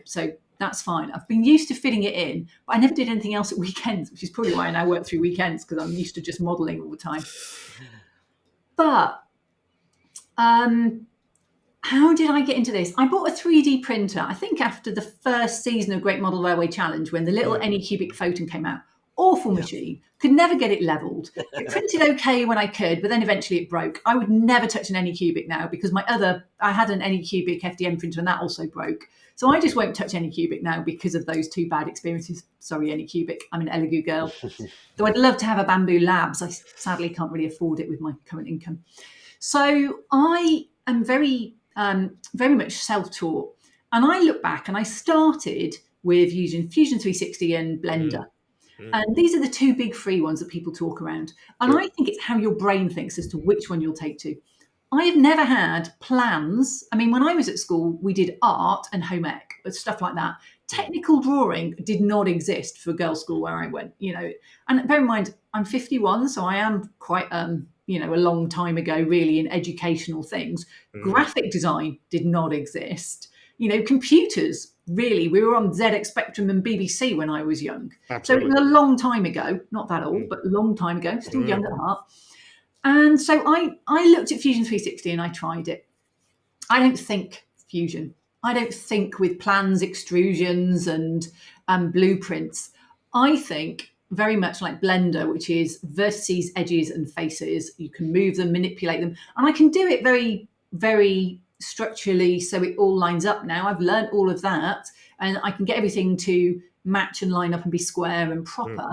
So that's fine. I've been used to fitting it in, but I never did anything else at weekends, which is probably why I now work through weekends because I'm used to just modelling all the time. But how did I get into this? I bought a 3D printer, I think after the first season of Great Model Railway Challenge when the little Anycubic Photon came out. Awful machine. Could never get it levelled. It printed okay when I could, but then eventually it broke. I would never touch an Anycubic now because I had an Anycubic FDM printer and that also broke. So I just won't touch Anycubic now because of those 2 bad experiences. Sorry, Anycubic. I'm an Elegoo girl. Though I'd love to have a Bamboo Labs. I sadly can't really afford it with my current income. So I am very much self-taught. And I look back and I started with using Fusion 360 and Blender. And these are the 2 big free ones that people talk around. And I think it's how your brain thinks as to which one you'll take to. I have never had plans. I mean, when I was at school, we did art and home ec, stuff like that. Technical drawing did not exist for girls' school where I went, And bear in mind, I'm 51, so I am quite a long time ago, really, in educational things. Graphic design did not exist. Computers, really, we were on ZX Spectrum and BBC when I was young. Absolutely. So it was a long time ago, not that old, but a long time ago, still young at heart. And so I looked at Fusion 360 and I tried it. I don't think Fusion. I don't think with plans, extrusions and blueprints. I think very much like Blender, which is vertices, edges, and faces. You can move them, manipulate them. And I can do it very, very structurally so it all lines up now. I've learned all of that. And I can get everything to match and line up and be square and proper.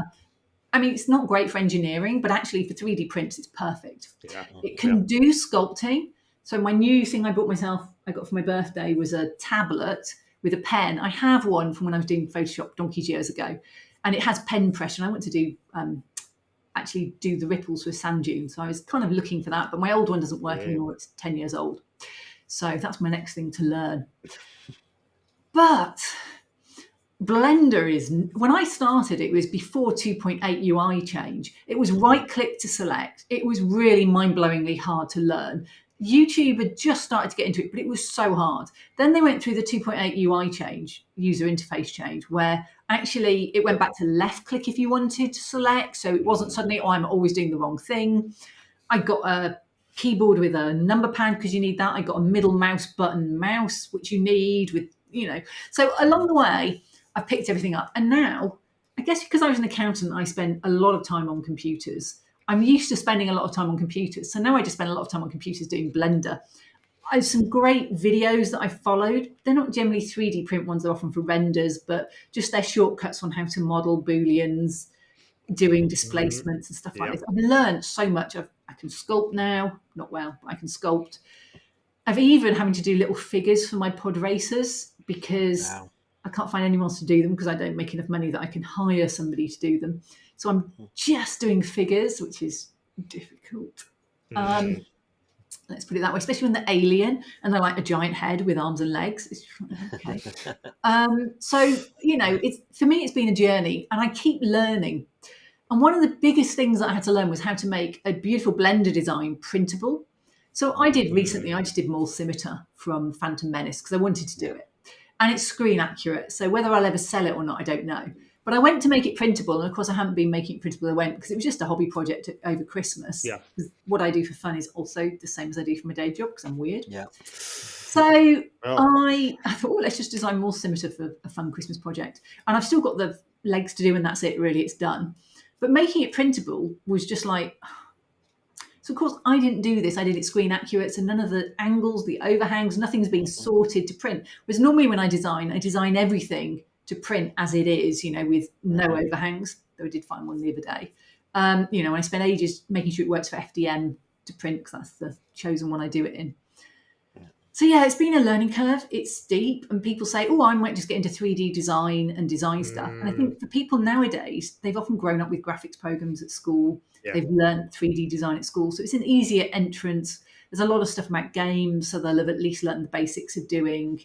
I mean, it's not great for engineering, but actually for 3D prints, it's perfect. Yeah. It can do sculpting. So my new thing I got for my birthday was a tablet with a pen. I have one from when I was doing Photoshop donkeys years ago, and it has pen pressure. And I want to do actually do the ripples with sand dunes. So I was kind of looking for that, but my old one doesn't work anymore. It's 10 years old. So that's my next thing to learn. But Blender is, when I started, it was before 2.8 UI change. It was right click to select. It was really mind-blowingly hard to learn. YouTube had just started to get into it, but it was so hard. Then they went through the 2.8 UI change, user interface change, where actually it went back to left click if you wanted to select. So it wasn't suddenly, I'm always doing the wrong thing. I got a keyboard with a number pad because you need that. I got a middle mouse button mouse, which you need with, So along the way, I picked everything up. And now, I guess because I was an accountant, I spent a lot of time on computers. I'm used to spending a lot of time on computers. So now I just spend a lot of time on computers doing Blender. I have some great videos that I followed. They're not generally 3D print ones, they're often for renders, but just their shortcuts on how to model Booleans, doing displacements and stuff like this. I've learned so much. I can sculpt now, not well, but I can sculpt. I've even having to do little figures for my pod racers because I can't find anyone else to do them because I don't make enough money that I can hire somebody to do them. So I'm just doing figures, which is difficult. Let's put it that way, especially when they're alien and they're like a giant head with arms and legs. It's, okay. So, for me, it's been a journey and I keep learning. And one of the biggest things that I had to learn was how to make a beautiful Blender design printable. So I just did Maul Scimitar from Phantom Menace because I wanted to do it. And it's screen accurate. So whether I'll ever sell it or not, I don't know. But I went to make it printable. And of course, I haven't been making it printable. I went because it was just a hobby project over Christmas. Yeah. What I do for fun is also the same as I do for my day job because I'm weird. Yeah. So I thought, well, let's just design Maul Scimitar for a fun Christmas project. And I've still got the legs to do and that's it, really, it's done. But making it printable was just like... So, of course, I didn't do this. I did it screen accurate. So none of the angles, the overhangs, nothing's been sorted to print. Whereas normally when I design everything to print as it is, with no overhangs. Though I did find one the other day. I spent ages making sure it works for FDM to print because that's the chosen one I do it in. So, yeah, it's been a learning curve. It's steep. And people say, I might just get into 3D design and design stuff. And I think for people nowadays, they've often grown up with graphics programs at school. Yeah. They've learned 3D design at school. So it's an easier entrance. There's a lot of stuff about games. So they'll have at least learned the basics of doing,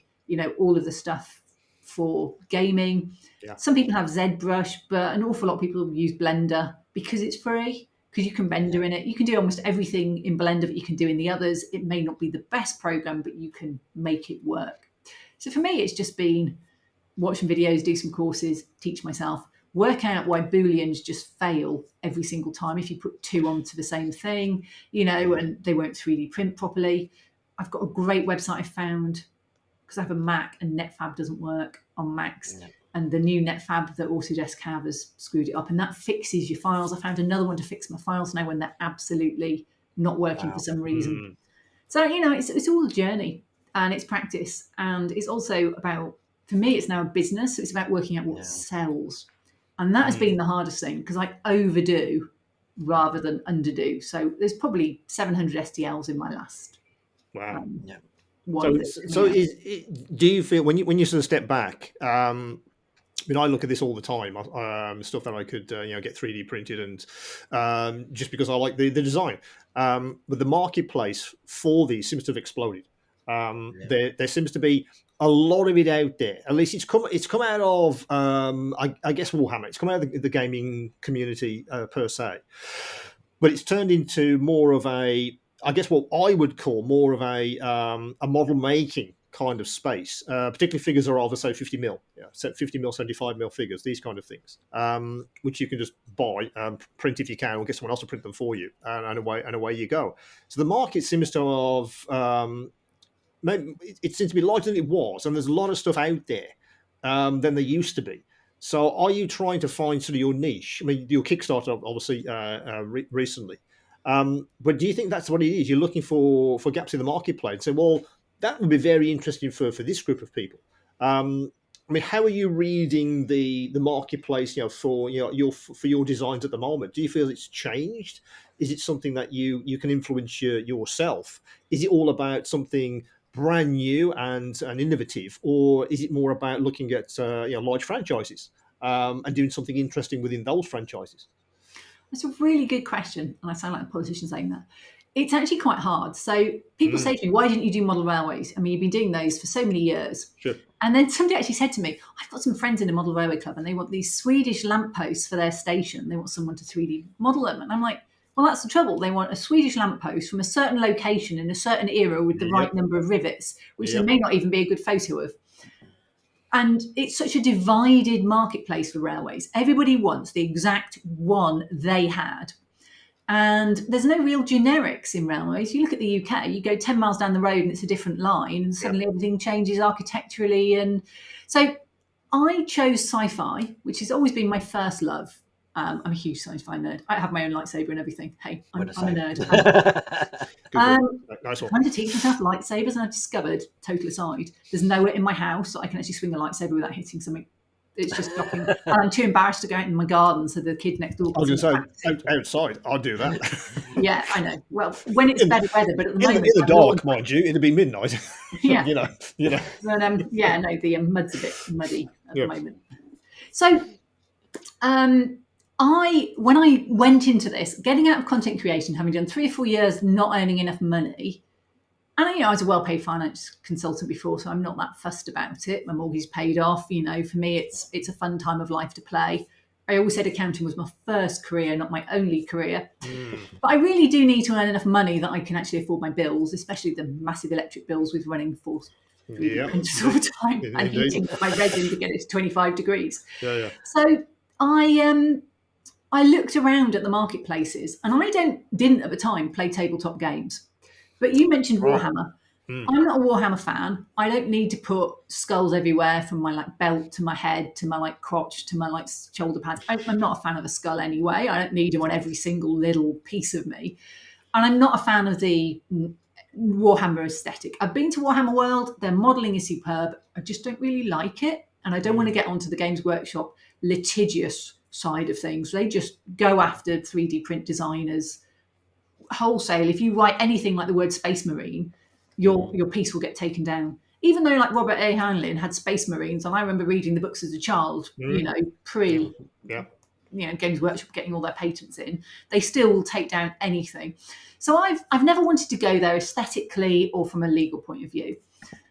all of the stuff for gaming. Yeah. Some people have ZBrush, but an awful lot of people use Blender because it's free. Because you can render in it. You can do almost everything in Blender that you can do in the others. It may not be the best program, but you can make it work. So for me, it's just been watching videos, do some courses, teach myself, work out why Booleans just fail every single time if you put two onto the same thing, and they won't 3D print properly. I've got a great website I found because I have a Mac and NetFab doesn't work on Macs. Yeah. And the new NetFab that Autodesk have has screwed it up, and that fixes your files. I found another one to fix my files now when they're absolutely not working for some reason. So, it's all a journey and it's practice. And it's also about, for me, it's now a business. So it's about working out what sells. And that has been the hardest thing because I overdo rather than underdo. So there's probably 700 STLs in my last. Wow. One. So do you feel when you sort of step back, I look at this all the time, stuff that I could, get 3D printed and just because I like the design. But the marketplace for these seems to have exploded. There seems to be a lot of it out there. At least it's come out of, I guess, Warhammer. It's come out of the gaming community per se. But it's turned into more of I guess what I would call more of a model making kind of space, particularly figures are of, say, 50 mil, 50 mil, 75 mil figures, these kind of things, which you can just buy, print if you can, or get someone else to print them for you, and away you go. So the market seems to have, it seems to be larger than it was, and there's a lot of stuff out there than there used to be. So are you trying to find sort of your niche? I mean, your Kickstarter, obviously, recently. But do you think that's what it is? You're looking for gaps in the marketplace. So, well, that would be very interesting for this group of people. I mean, how are you reading the marketplace? For your designs at the moment, do you feel it's changed? Is it something that you can influence yourself? Is it all about something brand new and innovative, or is it more about looking at large franchises and doing something interesting within those franchises? That's a really good question, and I sound like a politician saying that. It's actually quite hard. So people say to me, "Why didn't you do model railways? I mean, you've been doing those for so many years." Sure. And then somebody actually said to me, "I've got some friends in a model railway club, and they want these Swedish lampposts for their station. They want someone to 3D model them." And I'm like, "Well, that's the trouble. They want a Swedish lamppost from a certain location in a certain era with the right number of rivets, which there may not even be a good photo of." And it's such a divided marketplace for railways. Everybody wants the exact one they had. And there's no real generics in railways. You look at the UK, you go 10 miles down the road and it's a different line, and suddenly everything changes architecturally. And so I chose sci-fi, which has always been my first love. I'm a huge sci-fi nerd. I have my own lightsaber and everything. Hey, I'm a nerd. Nice one. I wanted to teach myself lightsabers, and I discovered, total aside, there's nowhere in my house that I can actually swing a lightsaber without hitting something. It's just blocking. And I'm too embarrassed to go out in my garden, so the kid next door. I was going to say, outside, I'll do that. Yeah, I know. Well, when it's better weather, but at the moment, in the dark, mind you, it'll be midnight. Yeah, you know. But, no, the mud's a bit muddy at the moment. So, when I went into this, getting out of content creation, having done 3 or 4 years not earning enough money, and I was a well-paid finance consultant before, so I'm not that fussed about it. My mortgage is paid off. For me, it's a fun time of life to play. I always said accounting was my first career, not my only career. But I really do need to earn enough money that I can actually afford my bills, especially the massive electric bills with running 4 printers all the time and heating my resin to get it to 25 degrees. So I looked around at the marketplaces, and I didn't at the time play tabletop games. But you mentioned Warhammer. I'm not a Warhammer fan. I don't need to put skulls everywhere, from my belt to my head to my crotch to my shoulder pads. I'm not a fan of a skull anyway. I don't need them on every single little piece of me. And I'm not a fan of the Warhammer aesthetic. I've been to Warhammer World. Their modelling is superb. I just don't really like it. And I don't want to get onto the Games Workshop litigious side of things. They just go after 3D print designers wholesale. If you write anything like the word Space Marine, your piece will get taken down. Even though Robert A. Heinlein had Space Marines, and I remember reading the books as a child, pre Games Workshop getting all their patents in, they still will take down anything. So I've never wanted to go there aesthetically or from a legal point of view.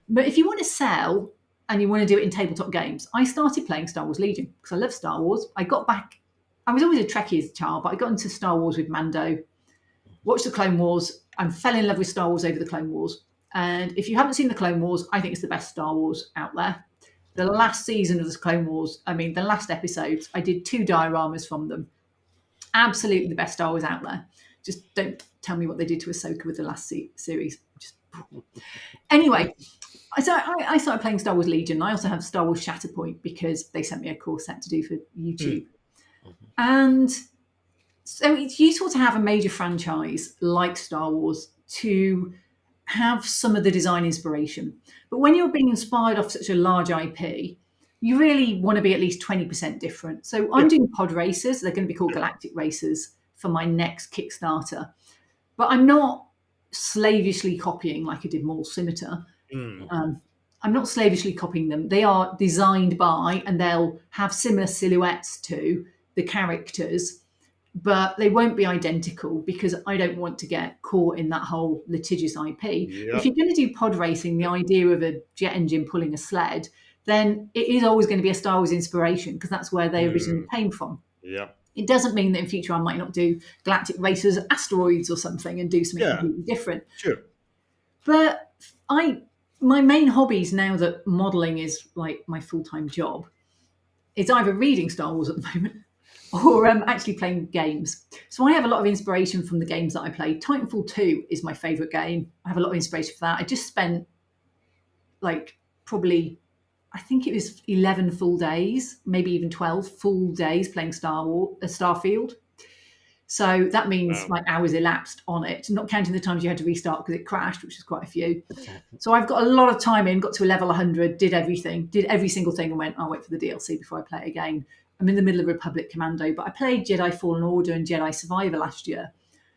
But if you want to sell and you want to do it in tabletop games, I started playing Star Wars Legion because I love Star Wars. I was always a Trekkie as a child, but I got into Star Wars with Mando, watched the Clone Wars, and fell in love with Star Wars over the Clone Wars. And if you haven't seen the Clone Wars, I think it's the best Star Wars out there. The last season of the Clone Wars, the last episodes, I did 2 dioramas from them. Absolutely the best Star Wars out there. Just don't tell me what they did to Ahsoka with the last series. Anyway, so I started playing Star Wars Legion. I also have Star Wars Shatterpoint because they sent me a course set to do for YouTube. And so it's useful to have a major franchise like Star Wars to have some of the design inspiration. But when you're being inspired off such a large IP, you really want to be at least 20% different. So I'm doing pod races. They're going to be called Galactic Racers for my next Kickstarter. But I'm not slavishly copying like I did Maul Scimitar. I'm not slavishly copying them. They are designed by, and they'll have similar silhouettes to the characters, but they won't be identical because I don't want to get caught in that whole litigious IP. If you're going to do pod racing, the idea of a jet engine pulling a sled, then it is always going to be a Star Wars inspiration because that's where they originally came from. It doesn't mean that in future I might not do Galactic Racers Asteroids or something and do something completely different. But my main hobbies now that modelling is like my full-time job is either reading Star Wars at the moment or actually playing games. So I have a lot of inspiration from the games that I play. Titanfall 2 is my favourite game. I have a lot of inspiration for that. I just spent probably, I think it was 11 full days, maybe even 12 full days playing Starfield. So that means like hours elapsed on it, not counting the times you had to restart because it crashed, which is quite a few. So I've got a lot of time in, got to a level 100, did everything, did every single thing, and went, I'll wait for the DLC before I play it again. I'm in the middle of Republic Commando, but I played Jedi Fallen Order and Jedi Survivor last year.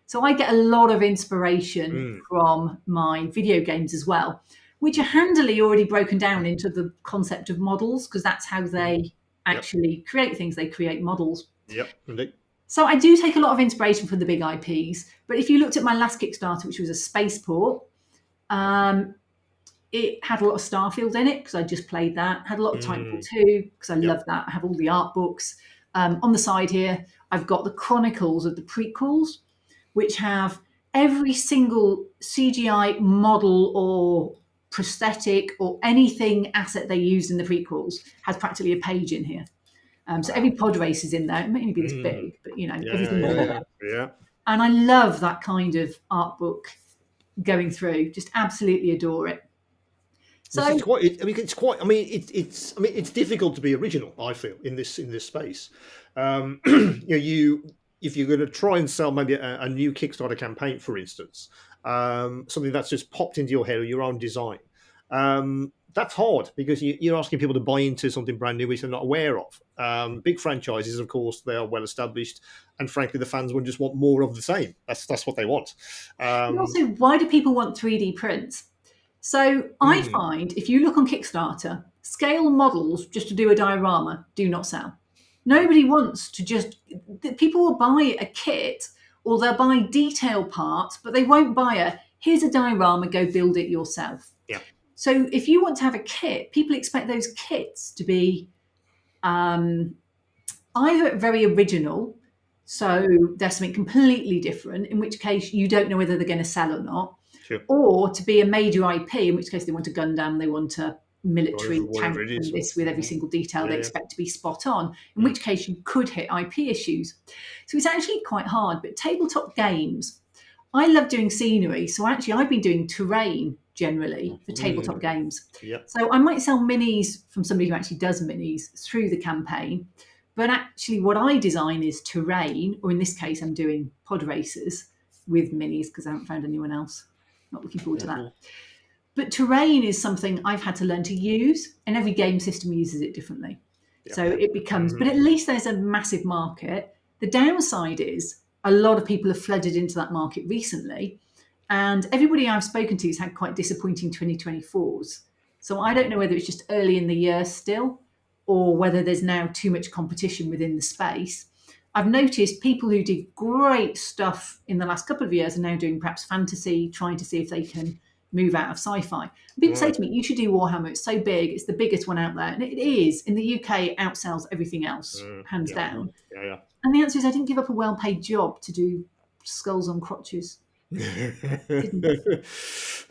So I get a lot of inspiration from my video games as well, which are handily already broken down into the concept of models, because that's how they actually create things. They create models. Yep, indeed. So I do take a lot of inspiration from the big IPs. But if you looked at my last Kickstarter, which was a spaceport, it had a lot of Starfield in it because I just played that. Had a lot of Titanfall 2 because I love that. I have all the art books. On the side here, I've got the chronicles of the prequels, which have every single CGI model or prosthetic or anything asset they used in the prequels has practically a page in here. So every pod race is in there. It may only be this big, but everything. Yeah. And I love that kind of art book going through. Just absolutely adore it. So it's difficult to be original, I feel, in this space. If you're going to try and sell maybe a new Kickstarter campaign, for instance, something that's just popped into your head or your own design, that's hard because you're asking people to buy into something brand new which they're not aware of. Big franchises, of course, they are well established, and frankly, the fans will just want more of the same. That's what they want. And also, why do people want 3D prints? So I find if you look on Kickstarter, scale models just to do a diorama do not sell. Nobody wants to people will buy a kit or they'll buy detail parts, but they won't buy here's a diorama, go build it yourself. Yeah. So if you want to have a kit, people expect those kits to be either very original, so there's something completely different, in which case you don't know whether they're going to sell or not. Sure. Or to be a major IP, in which case they want a Gundam, they want a military tank and this with every single detail they expect to be spot on, in which case you could hit IP issues. So it's actually quite hard. But tabletop games, I love doing scenery. So actually I've been doing terrain generally for tabletop games. Yep. So I might sell minis from somebody who actually does minis through the campaign. But actually what I design is terrain, or in this case I'm doing pod races with minis because I haven't found anyone else. Not looking forward to that. But terrain is something I've had to learn to use, and every game system uses it differently. Yeah. So it becomes, but at least there's a massive market. The downside is a lot of people have flooded into that market recently, and everybody I've spoken to has had quite disappointing 2024s. So I don't know whether it's just early in the year still, or whether there's now too much competition within the space. I've noticed people who did great stuff in the last couple of years are now doing perhaps fantasy, trying to see if they can move out of sci-fi. People say to me, you should do Warhammer. It's so big. It's the biggest one out there. And it is. In the UK, it outsells everything else, hands down. Yeah. And the answer is I didn't give up a well-paid job to do skulls on crotches.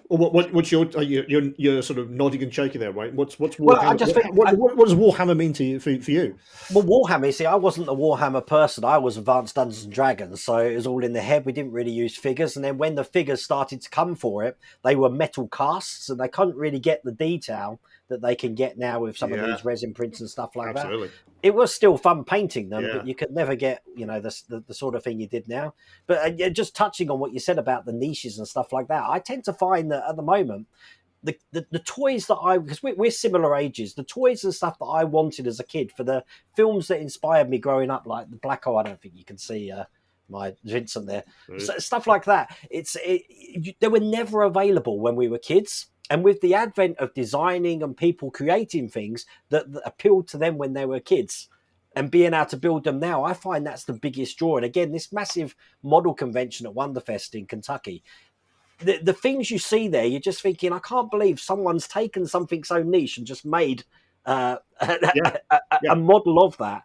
Well, what's you're sort of nodding and shaking there, right? What's Warhammer? What does Warhammer mean to you for you? Well, Warhammer, you see, I wasn't a Warhammer person. I was Advanced Dungeons and Dragons, so it was all in the head. We didn't really use figures, and then when the figures started to come for it, they were metal casts, and they couldn't really get the detail that they can get now with some of these resin prints and stuff like that. It was still fun painting them, but you could never get, the sort of thing you did now. But just touching on what you said about the niches and stuff like that, I tend to find that at the moment, the toys that because we're similar ages, the toys and stuff that I wanted as a kid for the films that inspired me growing up, like the Black Hole, I don't think you can see my Vincent there, so, stuff like that. They were never available when we were kids. And with the advent of designing and people creating things that appealed to them when they were kids and being able to build them now, I find that's the biggest draw. And again, this massive model convention at Wonderfest in Kentucky, the things you see there, you're just thinking, I can't believe someone's taken something so niche and just made a model of that.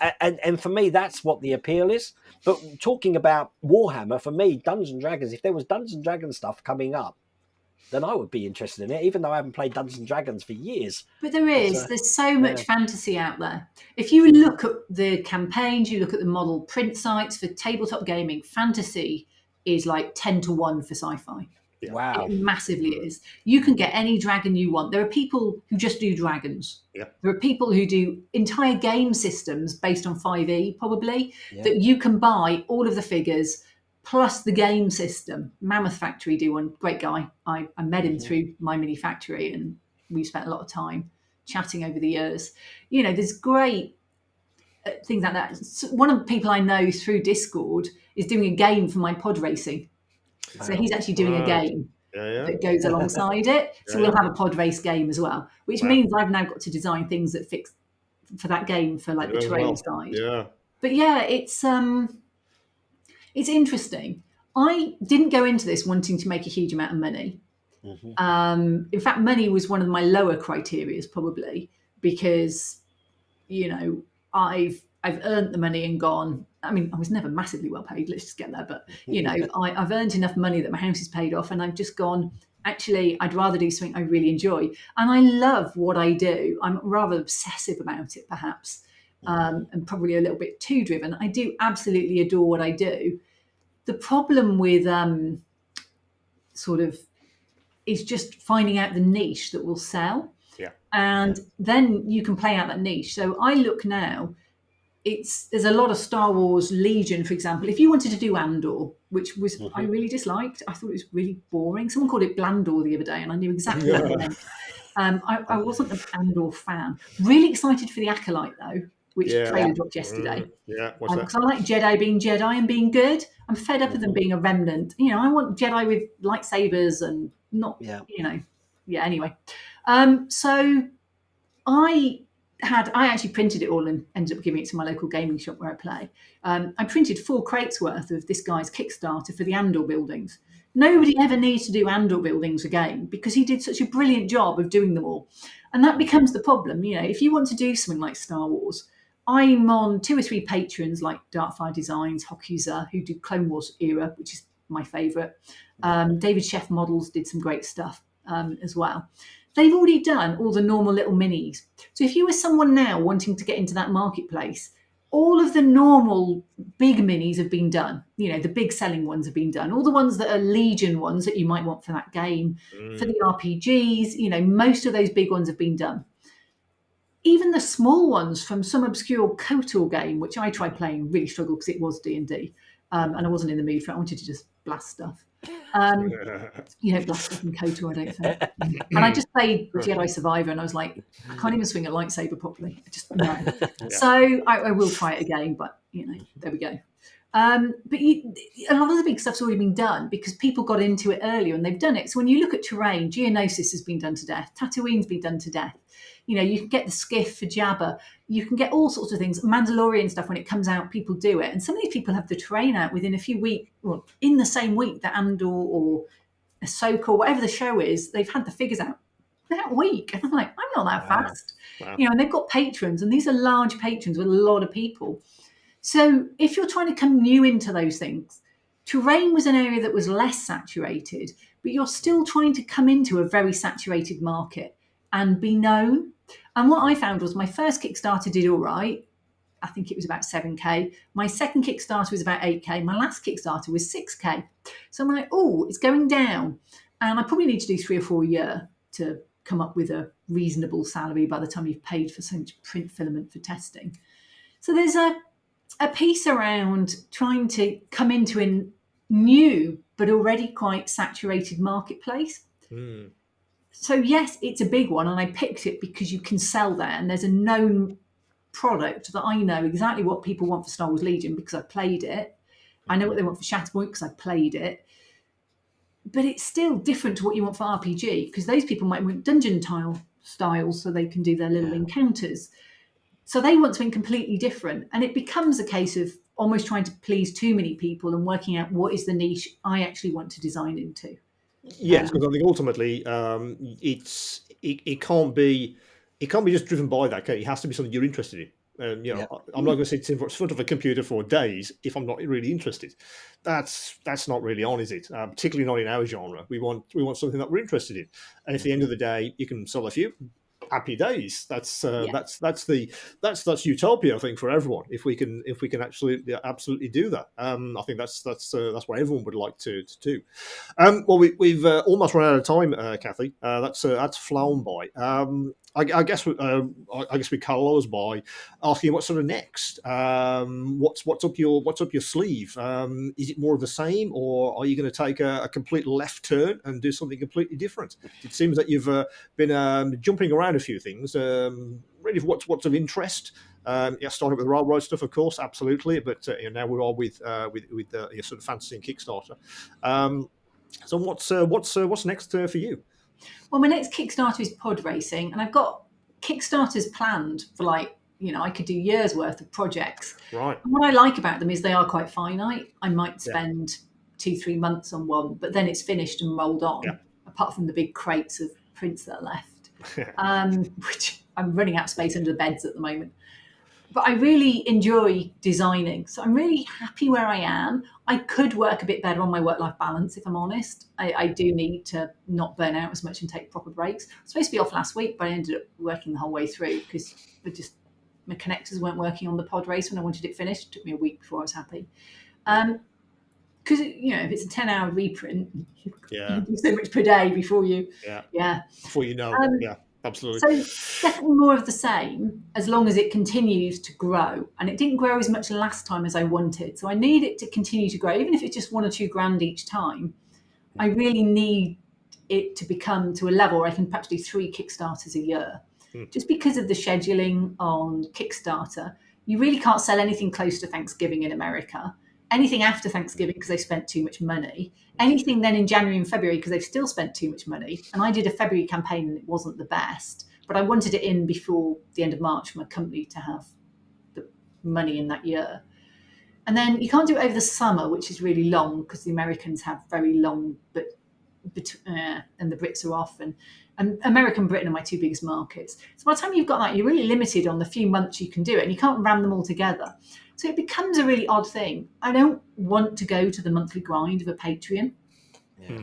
And for me, that's what the appeal is. But talking about Warhammer, for me, Dungeons and Dragons, if there was Dungeons and Dragons stuff coming up, then I would be interested in it, even though I haven't played Dungeons and Dragons for years. But there's so much fantasy out there. If you look at the campaigns, you look at the model print sites for tabletop gaming, fantasy is like 10 to 1 for sci-fi. Wow. It massively is. You can get any dragon you want. There are people who just do dragons. There are people who do entire game systems based on 5e, probably, that you can buy all of the figures plus the game system. Mammoth Factory do one. Great guy. I met him through My Mini Factory, and we spent a lot of time chatting over the years. You know, there's great things like that. One of the people I know through Discord is doing a game for my pod racing. So he's actually doing a game that goes alongside it. So we'll have a pod race game as well, which means I've now got to design things that fix for that game for like the terrain side. But yeah, it's interesting. I didn't go into this wanting to make a huge amount of money. In fact, money was one of my lower criterias, probably, because, you know, I've earned the money and gone. I mean, I was never massively well paid. Let's just get there. But, you know, I've earned enough money that my house is paid off, and I've just gone, actually, I'd rather do something I really enjoy. And I love what I do. I'm rather obsessive about it, perhaps, and probably a little bit too driven. I do absolutely adore what I do. The problem with sort of is just finding out the niche that will sell. And then you can play out that niche. So I look now, there's a lot of Star Wars Legion, for example. If you wanted to do Andor, which was I really disliked, I thought it was really boring. Someone called it Blandor the other day, and I knew exactly what it meant. I wasn't an Andor fan. Really excited for the Acolyte though, which trailer dropped yesterday. Because I like Jedi being Jedi and being good. I'm fed up of them being a remnant. You know, I want Jedi with lightsabers and not, you know, anyway. So I actually printed it all and ended up giving it to my local gaming shop where I play. I printed 4 crates worth of this guy's Kickstarter for the Andor buildings. Nobody ever needs to do Andor buildings again because he did such a brilliant job of doing them all. And that becomes the problem. You know, if you want to do something like Star Wars, I'm on 2 or 3 patrons like Darkfire Designs, Hokusa, who do Clone Wars era, which is my favourite. David Chef Models did some great stuff as well. They've already done all the normal little minis. So if you were someone now wanting to get into that marketplace, all of the normal big minis have been done. You know, the big selling ones have been done. All the ones that are Legion ones that you might want for that game, for the RPGs, you know, most of those big ones have been done. Even the small ones from some obscure KOTOR game, which I tried playing, really struggled because it was D&D, and I wasn't in the mood for it. I wanted to just blast stuff. You know, blast stuff in KOTOR, I don't think. And I just played Jedi Survivor, and I was like, I can't even swing a lightsaber properly. No. So I will try it again, but, you know, there we go. But a lot of the big stuff's already been done because people got into it earlier and they've done it. So when you look at terrain, Geonosis has been done to death. Tatooine's been done to death. You know, you can get the skiff for Jabba. You can get all sorts of things. Mandalorian stuff, when it comes out, people do it. And some of these people have the terrain out within a few weeks, well, in the same week that Andor or Ahsoka or whatever the show is, they've had the figures out that week. And I'm like, I'm not that fast. Wow. You know, and they've got patrons, and these are large patrons with a lot of people. So if you're trying to come new into those things, terrain was an area that was less saturated, but you're still trying to come into a very saturated market and be known. And what I found was my first Kickstarter did all right. I think it was about 7K. My second Kickstarter was about 8K. My last Kickstarter was 6K. So I'm like, oh, it's going down. And I probably need to do 3 or 4 a year to come up with a reasonable salary by the time you've paid for so much print filament for testing. So there's a piece around trying to come into a new but already quite saturated marketplace. So yes, it's a big one, and I picked it because you can sell there, and there's a known product that I know exactly what people want for Star Wars Legion because I played it. I know what they want for Shatterpoint because I played it. But it's still different to what you want for RPG, because those people might want dungeon tile styles so they can do their little encounters. So they want something completely different. And it becomes a case of almost trying to please too many people and working out what is the niche I actually want to design into. Yes, because I think ultimately it can't be just driven by that. It has to be something you're interested in. You know, I'm not going to sit in front of a computer for days if I'm not really interested. That's not really on, is it? Particularly not in our genre. We want something that we're interested in. And if at the end of the day you can sell a few, happy days. That's utopia, I think, for everyone. If we can absolutely do that, I think that's what everyone would like to do. Well, we've almost run out of time, Kathy. That's flown by. I guess we close by asking what's sort of next. What's up your sleeve? Is it more of the same, or are you going to take a complete left turn and do something completely different? It seems that you've been jumping around a few things. Really, what's of interest? Starting with the railroad stuff, of course, absolutely. But now we're all with your sort of fantasy and Kickstarter. So what's next for you? Well, my next Kickstarter is pod racing, and I've got Kickstarters planned for I could do years worth of projects. Right. And what I like about them is they are quite finite. I might spend 2-3 months on one, but then it's finished and rolled on. Apart from the big crates of prints that are left, which I'm running out of space under the beds at the moment. But I really enjoy designing. So I'm really happy where I am. I could work a bit better on my work-life balance, if I'm honest. I do need to not burn out as much and take proper breaks. I was supposed to be off last week, but I ended up working the whole way through because my connectors weren't working on the pod race when I wanted it finished. It took me a week before I was happy. Because, if it's a 10-hour reprint, you do so much per day before you... Before you know. Absolutely. So definitely more of the same, as long as it continues to grow. And it didn't grow as much last time as I wanted. So I need it to continue to grow, even if it's just $1 or $2 each time. I really need it to become to a level where I can perhaps do 3 Kickstarters a year. Just because of the scheduling on Kickstarter, you really can't sell anything close to Thanksgiving in America. Anything after Thanksgiving because they've spent too much money. Anything then in January and February because they've still spent too much money. And I did a February campaign and it wasn't the best, but I wanted it in before the end of March for my company to have the money in that year. And then you can't do it over the summer, which is really long because the Americans have very long, and the Brits are off, and America and Britain are my 2 biggest markets. So by the time you've got that, you're really limited on the few months you can do it, and you can't ram them all together. So it becomes a really odd thing. I don't want to go to the monthly grind of a Patreon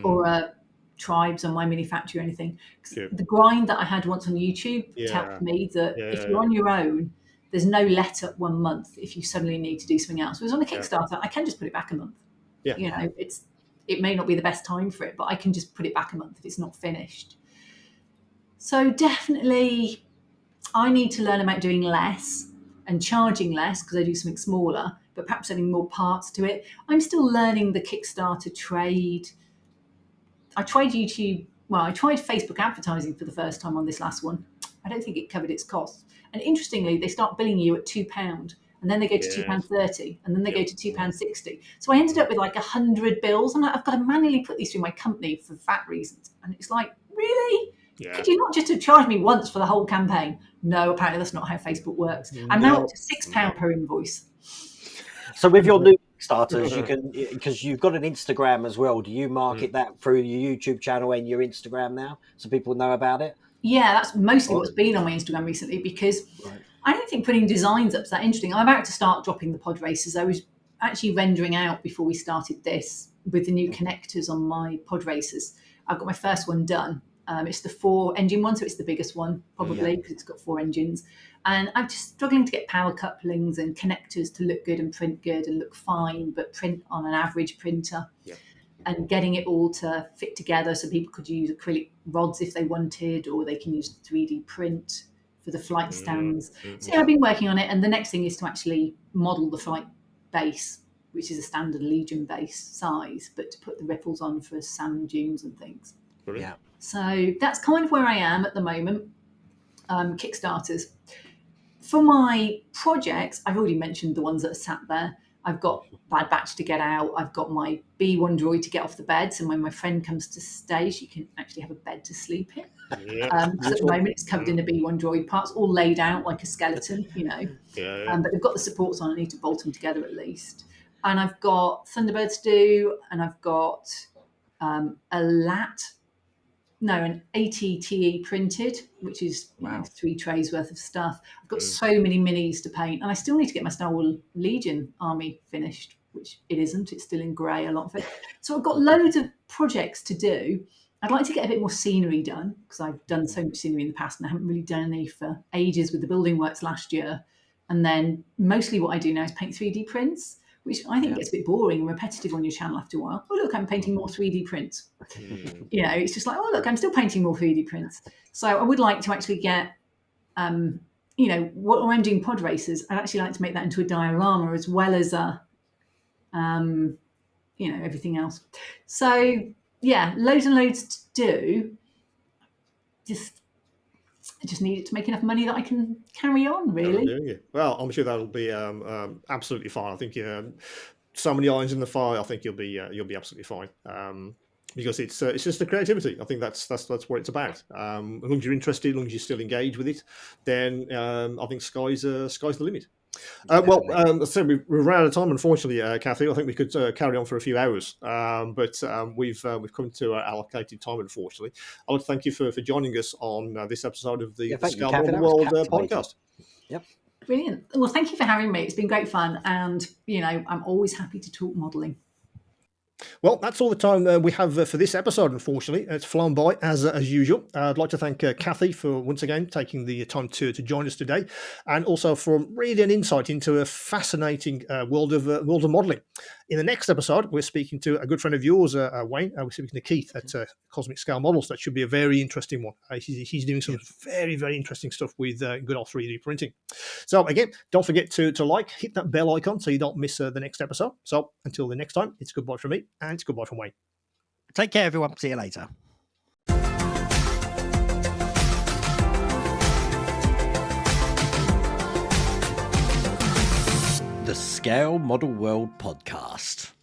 or a Tribes on My Mini Factory or anything. The grind that I had once on YouTube taught me that if you're on your own, there's no let up 1 month if you suddenly need to do something else. Whereas on a Kickstarter, I can just put it back a month. It may not be the best time for it, but I can just put it back a month if it's not finished. So definitely I need to learn about doing less and charging less because I do something smaller, but perhaps adding more parts to it. I'm still learning the Kickstarter trade. I tried Facebook advertising for the first time on this last one. I don't think it covered its costs. And interestingly, they start billing you at £2, and then they go to £2.30, and then they go to £2.60. So I ended up with 100 bills. I'm like, I've got to manually put these through my company for VAT reasons. And it's like, really? Yeah. Could you not just have charged me once for the whole campaign? No, apparently that's not how Facebook works. I'm now up to £6 per invoice. So with your new Kickstarters, you can, because you've got an Instagram as well. Do you market that through your YouTube channel and your Instagram now, so people know about it? Yeah, that's mostly what's been on my Instagram recently, because I don't think putting designs up is that interesting. I'm about to start dropping the pod races. I was actually rendering out before we started this with the new connectors on my pod races. I've got my first one done. It's the 4-engine one, so it's the biggest one probably because it's got 4 engines. And I'm just struggling to get power couplings and connectors to look good and print good and look fine, but print on an average printer. Yeah. And getting it all to fit together so people could use acrylic rods if they wanted, or they can use 3D print for the flight stands. So I've been working on it, and the next thing is to actually model the flight base, which is a standard Legion base size, but to put the ripples on for sand dunes and things. Yeah. So that's kind of where I am at the moment. Kickstarters. For my projects, I've already mentioned the ones that are sat there. I've got Bad Batch to get out. I've got my B1 droid to get off the bed. So when my friend comes to stay, she can actually have a bed to sleep in. Because at the moment it's covered in a B1 droid parts, all laid out like a skeleton, but they've got the supports on. I need to bolt them together at least. And I've got Thunderbirds to do, and I've got an ATTE printed, which is 3 trays worth of stuff. I've got so many minis to paint, and I still need to get my Star Wars Legion army finished, which it isn't. It's still in grey, a lot of it. So I've got loads of projects to do, I'd like to get a bit more scenery done, because I've done so much scenery in the past and I haven't really done any for ages with the building works last year. And then mostly what I do now is paint 3D prints, which I think gets a bit boring and repetitive on your channel after a while. Oh, look, I'm painting more 3D prints. You know, it's just like, oh, look, I'm still painting more 3D prints. So I would like to actually get, you know, when I'm doing pod races, I'd actually like to make that into a diorama as well as a, you know, everything else. So yeah, loads and loads to do. I just need it to make enough money that I can carry on, really. Well, I'm sure that'll be absolutely fine. I think so many irons in the fire. I think you'll be absolutely fine. Because it's just the creativity. I think that's what it's about. As long as you're interested, as long as you still engage with it, then I think sky's the limit. Well, so we're out of time, unfortunately, Kathy. I think we could carry on for a few hours, but we've come to our allocated time, unfortunately. I want to thank you for joining us on this episode of the Scale Model World podcast. Yep. Brilliant. Well, thank you for having me. It's been great fun, and you know, I'm always happy to talk modelling. Well, that's all the time we have for this episode, unfortunately. It's flown by, as usual. I'd like to thank Kathy for, once again, taking the time to join us today, and also for really an insight into a fascinating world of modelling. In the next episode, we're speaking to a good friend of yours, Wayne. We're speaking to Keith at Cosmic Scale Models. That should be a very interesting one. He's doing some very, very interesting stuff with good old 3D printing. So, again, don't forget to hit that bell icon so you don't miss the next episode. So, until the next time, it's goodbye from me. And it's goodbye from Wayne. Take care, everyone. See you later. The Scale Model World Podcast.